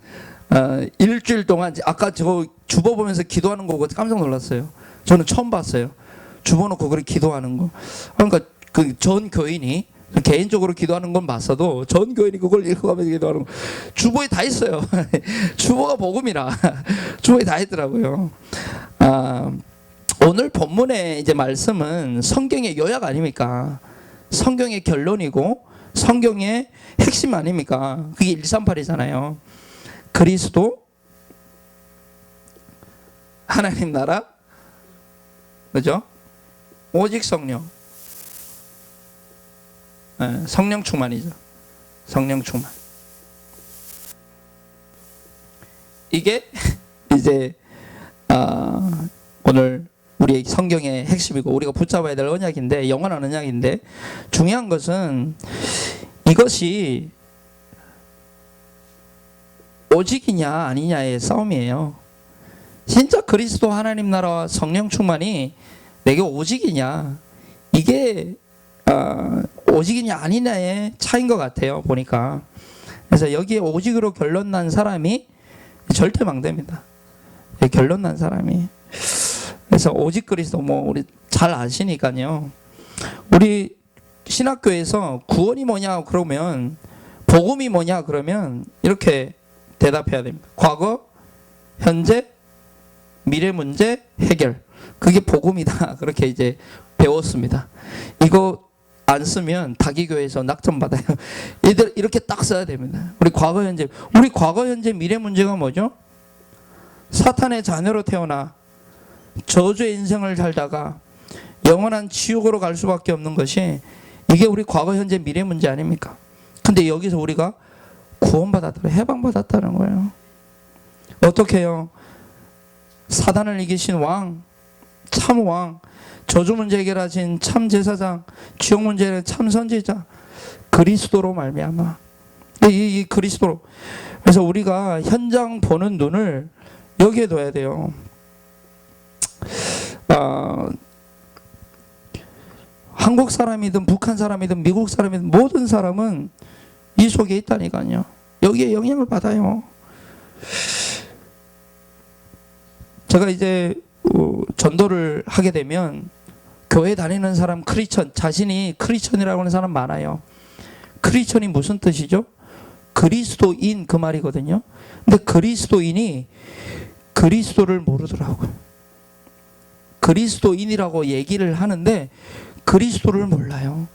일주일 동안 아까 저 주보 보면서 기도하는 거 보고 깜짝 놀랐어요. 저는 처음 봤어요. 주보 놓고 그렇게 기도하는 거. 그러니까 그 전 교인이 개인적으로 기도하는 건 봤어도 전 교인이 그걸 읽어가면서 기도하는 거 주보에 다 있어요. 주보가 복음이라 주보에 다 있더라고요. 오늘 본문의 이제 말씀은 성경의 요약 아닙니까? 성경의 결론이고 성경의 핵심 아닙니까? 그게 138이잖아요. 그리스도, 하나님 나라, 그죠? 오직 성령. 성령 충만이죠. 성령 충만. 이게 이제 오늘 우리 성경의 핵심이고 우리가 붙잡아야 될 언약인데, 영원한 언약인데, 중요한 것은 이것이 오직이냐 아니냐의 싸움이에요. 진짜 그리스도 하나님 나라와 성령 충만이 내게 오직이냐, 이게 오직이냐 아니냐의 차이인 것 같아요, 보니까. 그래서 여기에 오직으로 결론 난 사람이 절대 망됩니다. 결론 난 사람이. 그래서 오직 그리스도 뭐 우리 잘 아시니까요. 우리 신학교에서 구원이 뭐냐 그러면, 복음이 뭐냐 그러면 이렇게 대답해야 됩니다. 과거, 현재, 미래 문제 해결. 그게 복음이다. 그렇게 이제 배웠습니다. 이거 안 쓰면 다기교회에서 낙점 받아요. 얘들 이렇게 딱 써야 됩니다. 우리 과거, 현재, 미래 문제가 뭐죠? 사탄의 자녀로 태어나 저주의 인생을 살다가 영원한 지옥으로 갈 수밖에 없는 것이, 이게 우리 과거, 현재, 미래 문제 아닙니까? 근데 여기서 우리가 구원받았다, 해방받았다는 거예요. 어떻게 해요? 사단을 이기신 왕, 참 왕, 저주 문제 해결하신 참 제사장, 지옥 문제는 참 선지자, 그리스도로 말미암아. 이 그리스도로. 그래서 우리가 현장 보는 눈을 여기에 둬야 돼요. 한국 사람이든 북한 사람이든 미국 사람이든 모든 사람은 이 속에 있다니까요. 여기에 영향을 받아요. 제가 이제 전도를 하게 되면 교회 다니는 사람, 크리스천, 자신이 크리스천이라고 하는 사람 많아요. 크리스천이 무슨 뜻이죠? 그리스도인, 그 말이거든요. 근데 그리스도인이 그리스도를 모르더라고요. 그리스도인이라고 얘기를 하는데 그리스도를 몰라요.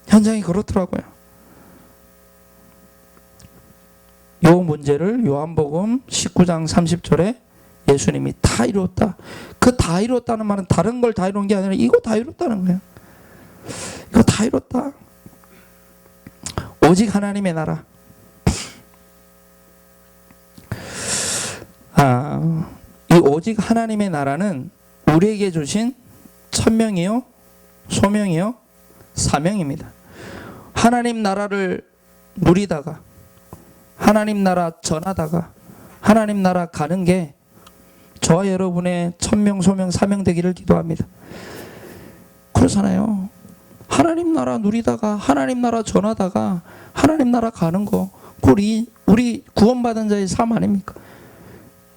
현장이 그렇더라고요. 요 문제를 요한복음 19장 30절에 예수님이 다 이루었다. 그 다 이루었다는 말은 다른 걸 다 이룬 게 아니라 이거 다 이뤘다는 거예요. 이거 다 이뤘다. 오직 하나님의 나라. 이 오직 하나님의 나라는 우리에게 주신 천명이요, 소명이요, 사명입니다. 하나님 나라를 누리다가, 하나님 나라 전하다가, 하나님 나라 가는 게 저와 여러분의 천명, 소명, 사명 되기를 기도합니다. 그렇잖아요. 하나님 나라 누리다가, 하나님 나라 전하다가, 하나님 나라 가는 거, 우리 구원받은 자의 삶 아닙니까?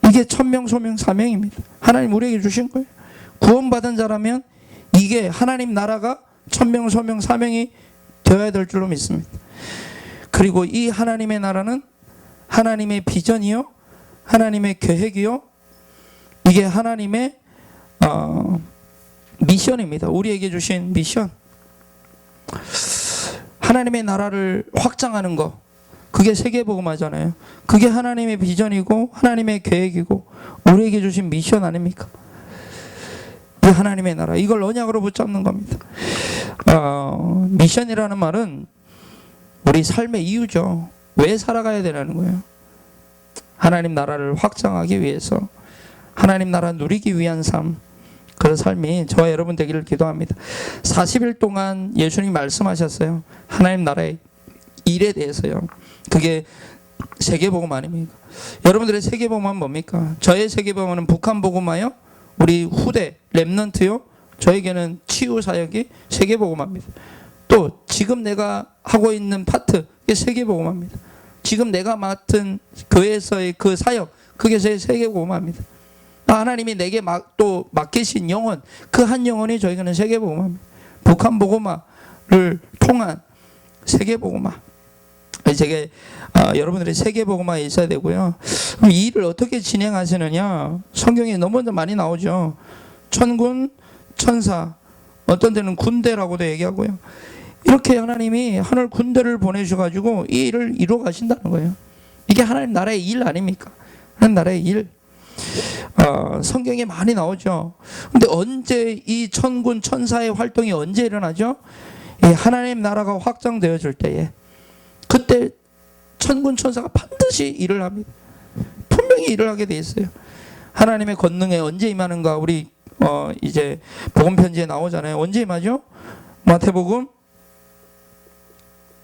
이게 천명, 소명, 사명입니다. 하나님 우리에게 주신 거예요. 구원받은 자라면 이게 하나님 나라가 천명, 소명, 사명이 되어야 될 줄로 믿습니다. 그리고 이 하나님의 나라는 하나님의 비전이요, 하나님의 계획이요, 이게 하나님의 미션입니다. 우리에게 주신 미션. 하나님의 나라를 확장하는 거, 그게 세계복음화잖아요. 그게 하나님의 비전이고 하나님의 계획이고 우리에게 주신 미션 아닙니까? 이 하나님의 나라, 이걸 언약으로 붙잡는 겁니다. 미션이라는 말은 우리 삶의 이유죠. 왜 살아가야 되라는 거예요? 하나님 나라를 확장하기 위해서, 하나님 나라 누리기 위한 삶, 그런 삶이 저와 여러분 되기를 기도합니다. 40일 동안 예수님이 말씀하셨어요. 하나님 나라의 일에 대해서요. 그게 세계복음 아닙니까? 여러분들의 세계복음은 뭡니까? 저의 세계복음은 북한 복음화요, 우리 후대 렘넌트요, 저에게는 치유 사역이 세계복음화입니다. 또 지금 내가 하고 있는 파트, 이게 세계복음화입니다. 지금 내가 맡은 교회에서의 그 사역, 그게 제 세계복음화입니다. 하나님이 내게 또 맡기신 영혼, 그 한 영혼이 저에게는 세계복음화입니다. 북한 복음화를 통한 세계복음화. 제게 여러분들이 세계복음화에 있어야 되고요. 그럼 이 일을 어떻게 진행하시느냐? 성경에 너무 많이 나오죠. 천군, 천사, 어떤 데는 군대라고도 얘기하고요. 이렇게 하나님이 하늘 군대를 보내셔가지고 이 일을 이루어 가신다는 거예요. 이게 하나님 나라의 일 아닙니까? 하나님 나라의 일. 성경에 많이 나오죠. 근데 언제 이 천군 천사의 활동이 언제 일어나죠? 하나님 나라가 확장되어질 때에, 그때 천군 천사가 반드시 일을 합니다. 분명히 일을 하게 돼 있어요. 하나님의 권능에 언제 임하는가? 우리 이제 복음 편지에 나오잖아요. 언제 임하죠? 마태복음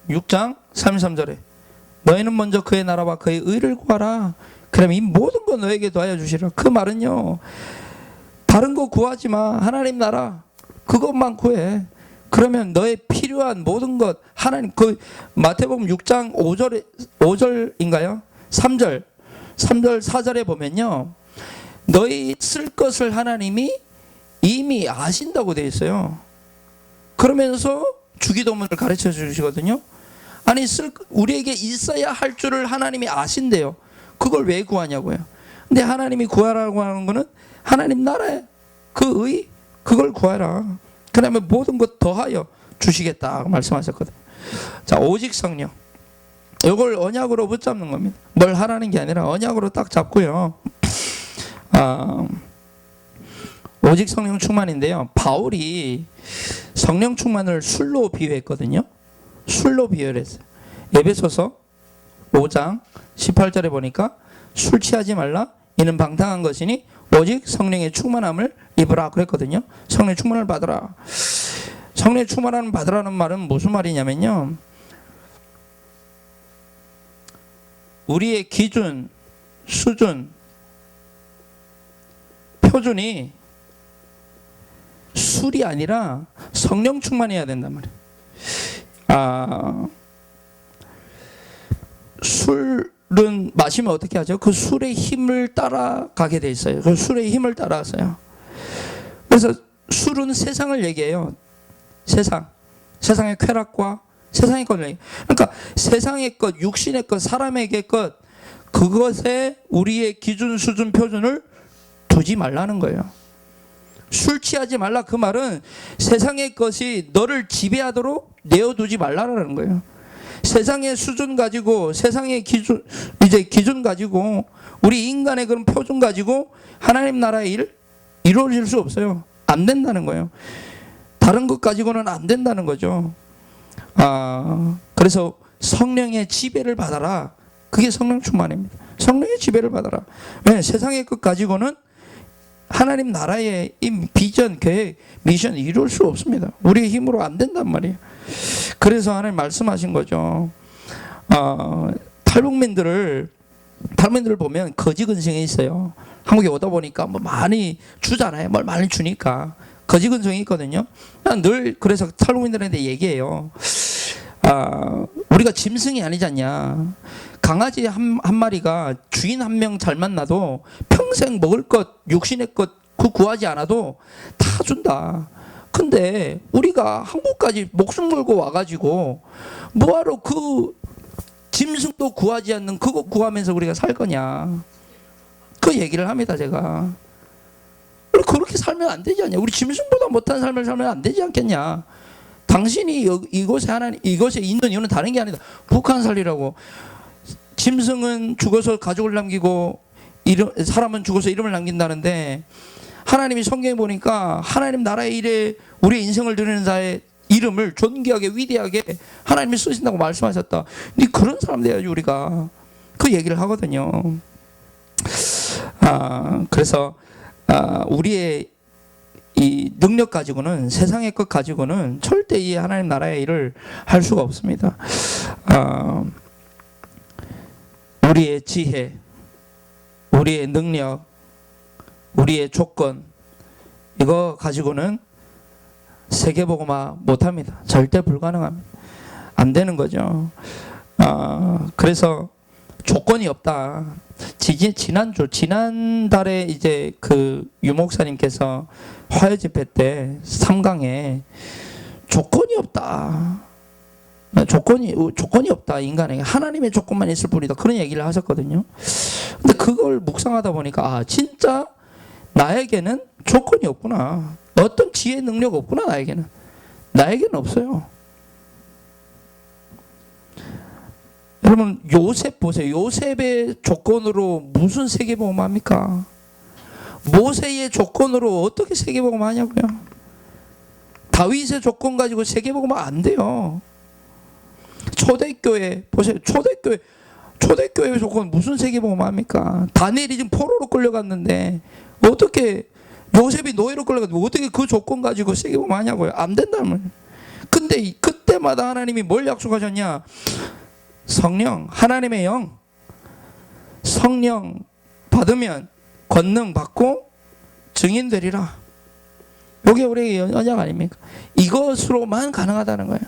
6장 33절에 너희는 먼저 그의 나라와 그의 의를 구하라. 그럼 이 모든 거 너에게 더하여 주시라. 그 말은요, 다른 거 구하지 마. 하나님 나라 그것만 구해. 그러면 너의 필요한 모든 것, 하나님, 그 마태복음 6장 5절인가요? 3절 4절에 보면요, 너희 쓸 것을 하나님이 이미 아신다고 되어 있어요. 그러면서 주기도문을 가르쳐 주시거든요. 아니, 우리에게 있어야 할 줄을 하나님이 아신대요. 그걸 왜 구하냐고요. 근데 하나님이 구하라고 하는 거는 하나님 나라에 그 의, 그걸 구하라. 그 다음에 모든 것 더하여 주시겠다 말씀하셨거든요. 자, 오직 성령, 이걸 언약으로 붙잡는 겁니다. 뭘 하라는 게 아니라 언약으로 딱 잡고요. 오직 성령 충만인데요, 바울이 성령 충만을 술로 비유했거든요. 술로 비유를 했어요. 에베소서 5장 18절에 보니까 술 취하지 말라, 이는 방탕한 것이니 오직 성령의 충만함을 입으라 그랬거든요. 성령의 충만을 받으라. 성령의 충만함을 받으라는 말은 무슨 말이냐면요, 우리의 기준, 수준, 표준이 술이 아니라 성령 충만해야 된단 말이에요. 술은 마시면 어떻게 하죠? 그 술의 힘을 따라가게 돼 있어요. 그 술의 힘을 따라가서요. 그래서 술은 세상을 얘기해요. 세상의 쾌락과 세상의 것을 얘기해요. 그러니까 세상의 것, 육신의 것, 사람에게 것, 그것에 우리의 기준, 수준, 표준을 두지 말라는 거예요. 술 취하지 말라, 그 말은 세상의 것이 너를 지배하도록 내어두지 말라는 거예요. 세상의 수준 가지고, 세상의 기준 가지고, 우리 인간의 그런 표준 가지고 하나님 나라의 일 이루어질 수 없어요. 안 된다는 거예요. 다른 것 가지고는 안 된다는 거죠. 그래서 성령의 지배를 받아라. 그게 성령 충만입니다. 성령의 지배를 받아라. 왜? 세상의 것 가지고는 하나님 나라의 이 비전, 계획, 미션 이룰 수 없습니다. 우리의 힘으로 안 된단 말이에요. 그래서 하나님 말씀하신 거죠. 탈북민들을 보면 거지 근성이 있어요. 한국에 오다 보니까 뭐 많이 주잖아요. 뭘 많이 주니까 거지 근성이 있거든요. 난 늘 그래서 탈북민들한테 얘기해요. 우리가 짐승이 아니지 않냐. 강아지 한 마리가 주인 한 명 잘 만나도 평생 먹을 것, 육신의 것 그 구하지 않아도 다 준다. 근데 우리가 한국까지 목숨 걸고 와가지고 뭐하러 그 짐승도 구하지 않는 그거 구하면서 우리가 살 거냐. 그 얘기를 합니다, 제가. 우리 그렇게 살면 안 되지 않냐. 우리 짐승보다 못한 삶을 살면 안 되지 않겠냐. 당신이 이곳에 있는 이유는 다른 게 아니다. 북한 살리라고. 짐승은 죽어서 가족을 남기고 사람은 죽어서 이름을 남긴다는데, 하나님이 성경에 보니까 하나님 나라의 일에 우리의 인생을 드리는 자의 이름을 존귀하게 위대하게 하나님이 쓰신다고 말씀하셨다. 근데 그런 사람 돼야지 우리가. 그 얘기를 하거든요. 그래서 우리의 이 능력 가지고는, 세상의 것 가지고는 절대 이 하나님 나라의 일을 할 수가 없습니다. 우리의 지혜, 우리의 능력, 우리의 조건, 이거 가지고는 세계복음화 못합니다. 절대 불가능합니다. 안 되는 거죠. 그래서 조건이 없다. 지난달에 이제 그 유목사님께서 화요 집회 때 3강에 조건이 없다. 조건이 없다. 인간에게 하나님의 조건만 있을 뿐이다. 그런 얘기를 하셨거든요. 근데 그걸 묵상하다 보니까 진짜 나에게는 조건이 없구나. 어떤 지혜 능력 없구나. 나에게는 없어요. 여러분 요셉 보세요. 요셉의 조건으로 무슨 세계복음 합니까? 모세의 조건으로 어떻게 세계복음 하냐고요. 다윗의 조건 가지고 세계복음 안 돼요. 초대교회 보세요. 초대교회 조건 무슨 세계복음 합니까? 다니엘이 지금 포로로 끌려갔는데 어떻게 요셉이 노예로 끌려갔는데 어떻게 그 조건 가지고 세계복음 하냐고요. 안 된다는 거예요. 근데 그때마다 하나님이 뭘 약속하셨냐? 성령, 하나님의 영, 성령 받으면 권능 받고 증인 되리라. 이게 우리의 언약 아닙니까? 이것으로만 가능하다는 거예요.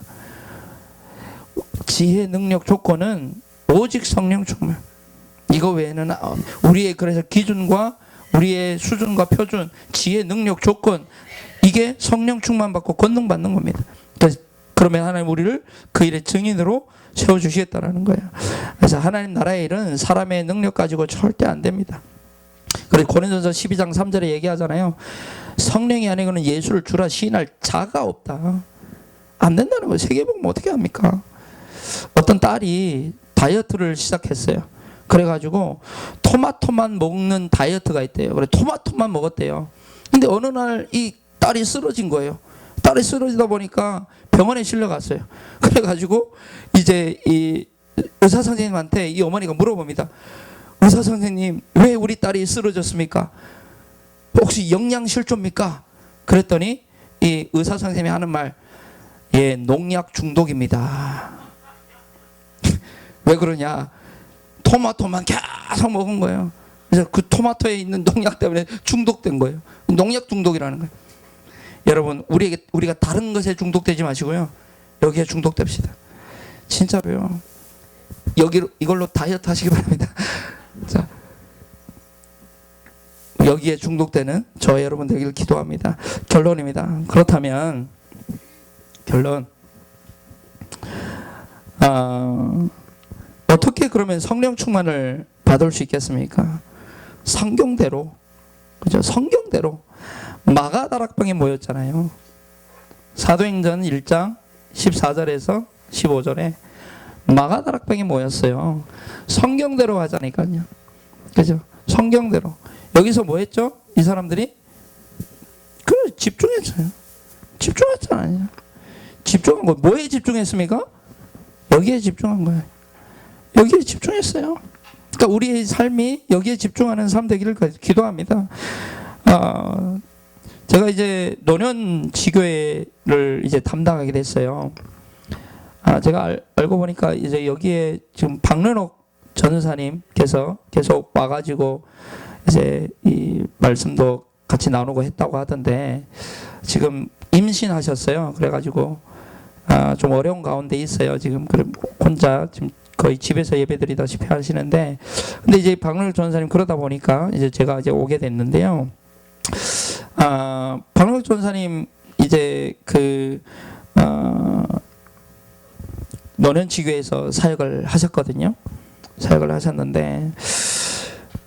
지혜, 능력, 조건은 오직 성령 충만. 이거 외에는 우리의 그래서 기준과 우리의 수준과 표준, 지혜, 능력, 조건 이게 성령 충만 받고 권능 받는 겁니다. 그러면 하나님 우리를 그 일의 증인으로 세워주시겠다는 거예요. 그래서 하나님 나라의 일은 사람의 능력 가지고 절대 안 됩니다. 그리고 고린도전서 12장 3절에 얘기하잖아요. 성령이 아니고는 예수를 주라 시인할 자가 없다. 안 된다는 거예요. 세계복음 어떻게 합니까? 어떤 딸이 다이어트를 시작했어요. 그래가지고 토마토만 먹는 다이어트가 있대요. 그래 토마토만 먹었대요. 근데 어느 날 이 딸이 쓰러진 거예요. 딸이 쓰러지다 보니까 병원에 실려갔어요. 그래가지고 이제 이 의사 선생님한테 이 어머니가 물어봅니다. 의사 선생님, 왜 우리 딸이 쓰러졌습니까? 혹시 영양실조입니까? 그랬더니 이 의사 선생님이 하는 말, 예, 농약 중독입니다. 왜 그러냐? 토마토만 계속 먹은 거예요. 그래서 그 토마토에 있는 농약 때문에 중독된 거예요. 농약 중독이라는 거예요. 여러분, 우리가 다른 것에 중독되지 마시고요. 여기에 중독됩시다. 진짜로요. 이걸로 다이어트 하시기 바랍니다. 자, 여기에 중독되는 저 여러분 되기를 기도합니다. 결론입니다. 그렇다면 결론, 어떻게 그러면 성령 충만을 받을 수 있겠습니까? 성경대로, 그죠? 성경대로 마가다락방에 모였잖아요. 사도행전 1장 14절에서 15절에 마가다락방에 모였어요. 성경대로 하자니까요. 그죠? 성경대로. 여기서 뭐 했죠? 이 사람들이 집중했어요. 집중했잖아요. 집중한 거. 뭐에 집중했습니까? 여기에 집중한 거예요. 여기에 집중했어요. 그러니까 우리의 삶이 여기에 집중하는 삶 되기를 기도합니다. 제가 이제 노년지교회를 이제 담당하게 됐어요. 제가 알고 보니까 이제 여기에 지금 박ren옥 전사님께서 계속 와가지고 이제 이 말씀도 같이 나누고 했다고 하던데 지금 임신하셨어요. 그래가지고 좀 어려운 가운데 있어요. 지금 혼자 지금 거의 집에서 예배드리다시피 하시는데, 근데 이제 박ren옥 전사님 그러다 보니까 이제 제가 이제 오게 됐는데요. 박ren옥 전사님 이제 노년지교에서 사역을 하셨거든요. 사역을 하셨는데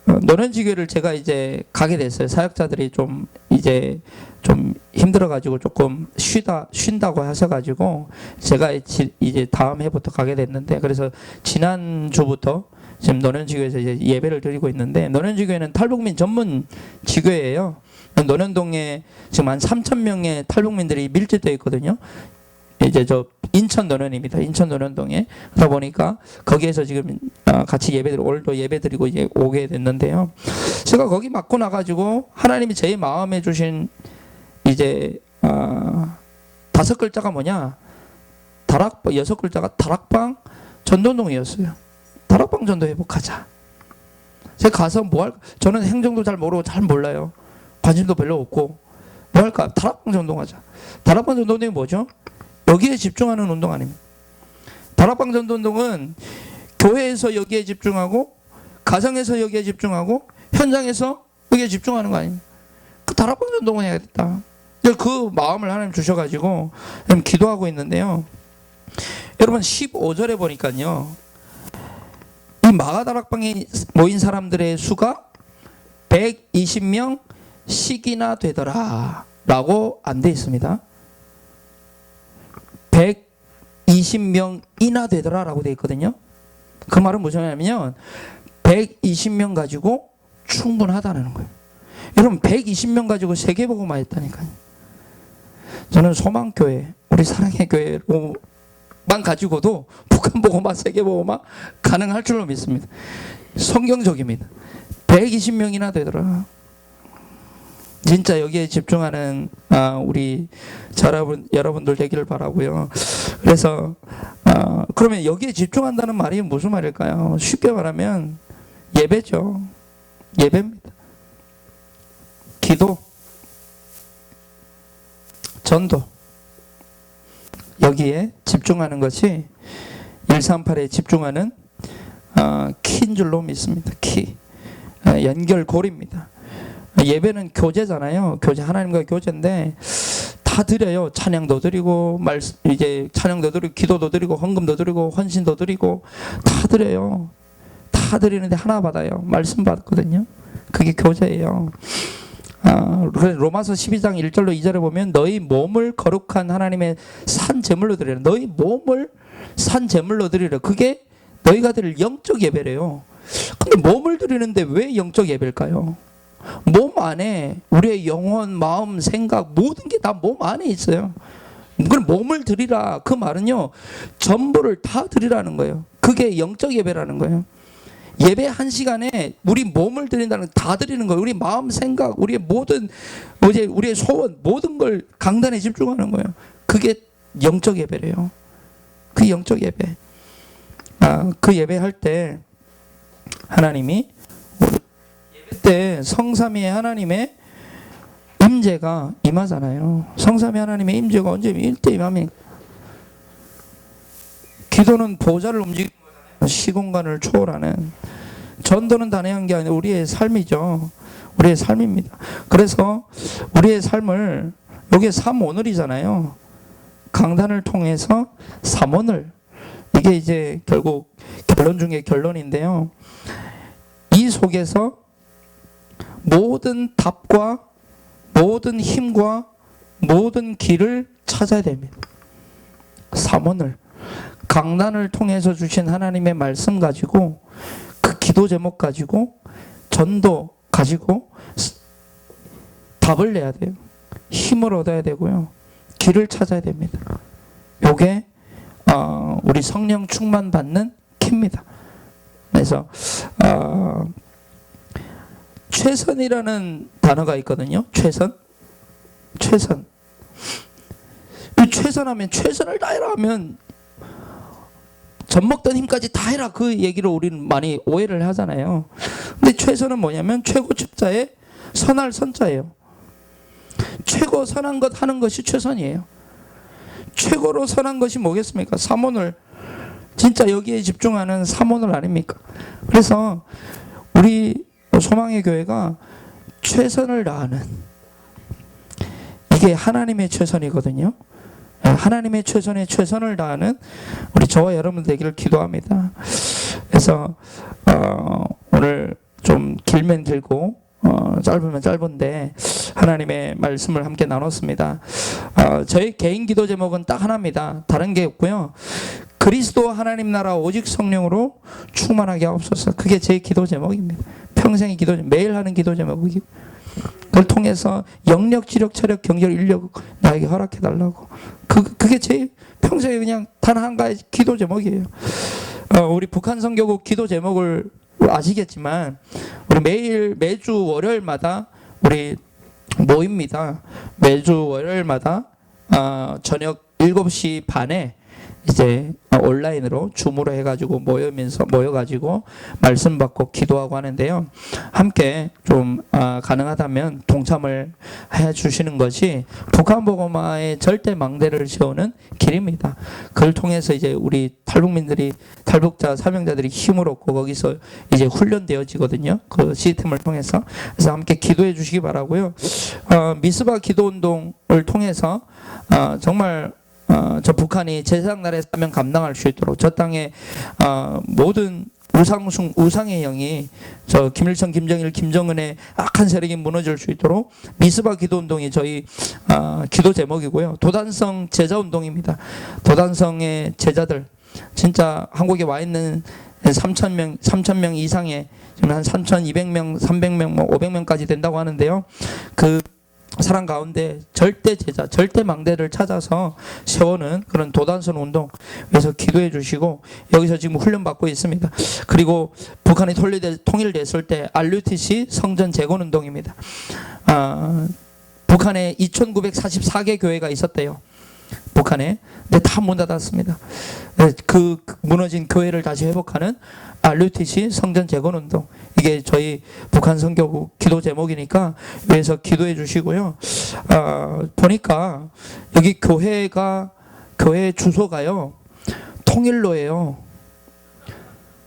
노년지교를 제가 이제 가게 됐어요. 사역자들이 좀 이제 좀 힘들어가지고 조금 쉰다고 하셔가지고 제가 이제 다음 해부터 가게 됐는데, 그래서 지난 주부터 지금 노년지교에서 이제 예배를 드리고 있는데, 노년지교회는 탈북민 전문 지교회예요. 노년동에 지금 한 3,000명의 탈북민들이 밀집되어 있거든요. 이제 저 인천 노년입니다. 인천 노년동에. 그러다 보니까 거기에서 지금 같이 오늘도 예배드리고 이제 오게 됐는데요. 제가 거기 맡고 나가지고 하나님이 제 마음에 주신 이제 5글자가 뭐냐? 6글자가 다락방 전도동이었어요. 다락방 전도 회복하자. 제가 가서 저는 행정도 잘 모르고 잘 몰라요. 관심도 별로 없고 뭐 할까? 다락방지 운동하자. 다락방지 운동이 뭐죠? 여기에 집중하는 운동 아닙니까? 다락방지 운동은 교회에서 여기에 집중하고, 가정에서 여기에 집중하고, 현장에서 여기에 집중하는 거 아닙니까? 그 다락방지 운동을 해야겠다. 그 마음을 하나님 주셔가지고 기도하고 있는데요. 여러분 15절에 보니까요, 이 마가다락방에 모인 사람들의 수가 120명씩이나 되더라 라고 안 돼 있습니다. 120명이나 되더라 라고 돼 있거든요. 그 말은 무엇이냐면 120명 가지고 충분하다는 거예요. 여러분 120명 가지고 세계복음화 했다니까요. 저는 소망교회, 우리 사랑의 교회로만 가지고도 북한복음화, 세계복음화 가능할 줄로 믿습니다. 성경적입니다. 120명이나 되더라. 진짜 여기에 집중하는 우리 여러분들 되기를 바라고요. 그래서 그러면 여기에 집중한다는 말이 무슨 말일까요? 쉽게 말하면 예배죠. 예배입니다. 기도, 전도, 여기에 집중하는 것이 138에 집중하는 키인 줄로 믿습니다. 키, 연결고리입니다. 예배는 교제잖아요. 교제, 하나님과 교제인데 다 드려요. 찬양도 드리고, 이제 찬양도 드리고, 기도도 드리고, 헌금도 드리고, 헌신도 드리고, 다 드려요. 다 드리는데 하나 받아요. 말씀 받거든요. 그게 교제예요. 그래서 로마서 12장 1절로 2절에 보면 너희 몸을 거룩한 하나님의 산 제물로 드리라. 너희 몸을 산 제물로 드리라. 그게 너희가 드릴 영적 예배래요. 근데 몸을 드리는데 왜 영적 예배일까요? 몸 안에 우리의 영혼, 마음, 생각 모든 게 다 몸 안에 있어요. 그럼 몸을 드리라. 그 말은요, 전부를 다 드리라는 거예요. 그게 영적 예배라는 거예요. 예배 한 시간에 우리 몸을 드린다는, 다 드리는 거예요. 우리 마음, 생각, 우리의 모든, 우리의 소원, 모든 걸 강단에 집중하는 거예요. 그게 영적 예배래요. 그 영적 예배. 그 예배할 때 하나님이, 예배 때 성삼위의 하나님의 임재가 임하잖아요. 성삼위 하나님의 임재가 언제 일대 임합니까? 기도는 보좌를 움직이는 거잖아요. 시공간을 초월하는. 전도는 단회한 게 아니라 우리의 삶이죠. 우리의 삶입니다. 그래서 우리의 삶을, 여기에 삼오늘이잖아요. 강단을 통해서 삼오늘, 이게 이제 결국 결론 중에 결론인데요. 이 속에서 모든 답과 모든 힘과 모든 길을 찾아야 됩니다. 삼오늘, 강단을 통해서 주신 하나님의 말씀 가지고, 그 기도 제목 가지고, 전도 가지고 답을 내야 돼요. 힘을 얻어야 되고요. 길을 찾아야 됩니다. 요게 우리 성령 충만 받는 키입니다. 그래서 최선이라는 단어가 있거든요. 최선. 이 최선하면, 최선을 다해라 하면 젖먹던 힘까지 다 해라, 그 얘기를 우리는 많이 오해를 하잖아요. 근데 최선은 뭐냐면 최고 책자에 선할 선자예요. 최고 선한 것 하는 것이 최선이에요. 최고로 선한 것이 뭐겠습니까? 삼오늘, 진짜 여기에 집중하는 삼오늘 아닙니까? 그래서 우리 소망의 교회가 최선을 다하는, 이게 하나님의 최선이거든요. 하나님의 최선에 최선을 다하는 우리 저와 여러분 되기를 기도합니다. 그래서 오늘 좀 길면 길고 짧으면 짧은데 하나님의 말씀을 함께 나눴습니다. 저희 개인 기도 제목은 딱 하나입니다. 다른 게 없고요. 그리스도 하나님 나라 오직 성령으로 충만하게 하옵소서. 그게 제 기도 제목입니다. 평생의 기도, 매일 하는 기도 제목이고, 그걸 통해서 영력, 지력, 체력, 경력, 인력 나에게 허락해 달라고. 그게 제 평생에 그냥 단 한 가지 기도 제목이에요. 우리 북한 선교국 기도 제목을 아시겠지만, 우리 매주 월요일마다 우리 모입니다. 매주 월요일마다 저녁 7시 반에 이제 온라인으로 줌으로 해가지고 모여가지고 말씀 받고 기도하고 하는데요. 함께 좀 가능하다면 동참을 해 주시는 것이 북한 복음화의 절대 망대를 세우는 길입니다. 그걸 통해서 이제 우리 탈북민들이 탈북자 사명자들이 힘을 얻고 거기서 이제 훈련되어지거든요. 그 시스템을 통해서. 그래서 함께 기도해 주시기 바라고요. 미스바 기도 운동을 통해서 정말 저 북한이 제사장날의 사명 감당할 수 있도록 저 땅에 모든 우상의 영이 저 김일성, 김정일, 김정은의 악한 세력이 무너질 수 있도록 미스바 기도 운동이 저희 기도 제목이고요. 도단성 제자 운동입니다. 도단성의 제자들 진짜 한국에 와 있는 3,000명 이상의 지금 한 3,200명, 300명, 500명까지 된다고 하는데요. 그 사람 가운데 절대 제자, 절대 망대를 찾아서 세우는 그런 도단선 운동 그래서 기도해 주시고 여기서 지금 훈련받고 있습니다. 그리고 북한이 통일됐을 때 RUTC 성전 재건 운동입니다. 북한에 2,944개 교회가 있었대요. 북한에. 근데 다 문 닫았습니다. 그 무너진 교회를 다시 회복하는 RUTC 성전 재건 운동. 이게 저희 북한 선교부 기도 제목이니까 위에서 기도해 주시고요. 보니까 여기 교회 주소가요. 통일로예요.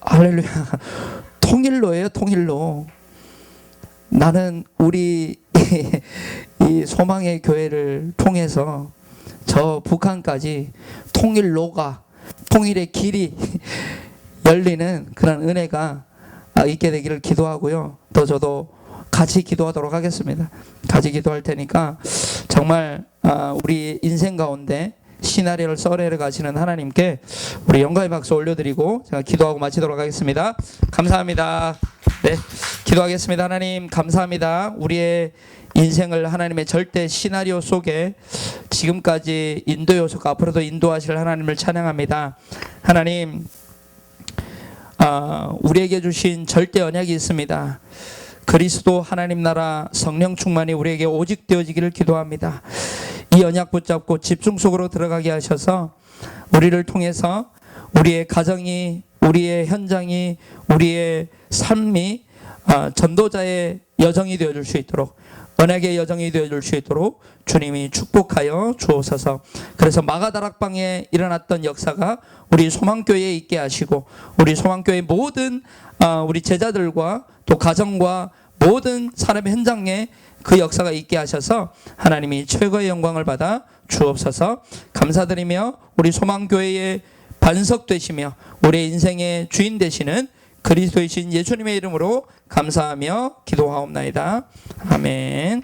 할렐루야. 통일로예요. 통일로. 나는 우리 이 소망의 교회를 통해서 저 북한까지 통일의 길이 열리는 그런 은혜가 있게 되기를 기도하고요. 또 저도 같이 기도하도록 하겠습니다. 같이 기도할 테니까 정말 우리 인생 가운데 시나리오를 써내려 가시는 하나님께 우리 영광의 박수 올려드리고 제가 기도하고 마치도록 하겠습니다. 감사합니다. 네, 기도하겠습니다. 하나님 감사합니다. 우리의 인생을 하나님의 절대 시나리오 속에 지금까지 인도하셨고 앞으로도 인도하실 하나님을 찬양합니다. 하나님 우리에게 주신 절대 언약이 있습니다. 그리스도 하나님 나라 성령 충만이 우리에게 오직 되어지기를 기도합니다. 이 언약 붙잡고 집중 속으로 들어가게 하셔서 우리를 통해서 우리의 가정이 우리의 현장이 우리의 삶이 전도자의 여정이 되어줄 수 있도록 언약의 여정이 되어줄 수 있도록 주님이 축복하여 주옵소서. 그래서 마가다락방에 일어났던 역사가 우리 소망교회에 있게 하시고 우리 소망교회 모든 우리 제자들과 또 가정과 모든 사람의 현장에 그 역사가 있게 하셔서 하나님이 최고의 영광을 받아 주옵소서. 감사드리며 우리 소망교회의 반석 되시며 우리의 인생의 주인 되시는 그리스도이신 예수님의 이름으로 감사하며 기도하옵나이다. 아멘.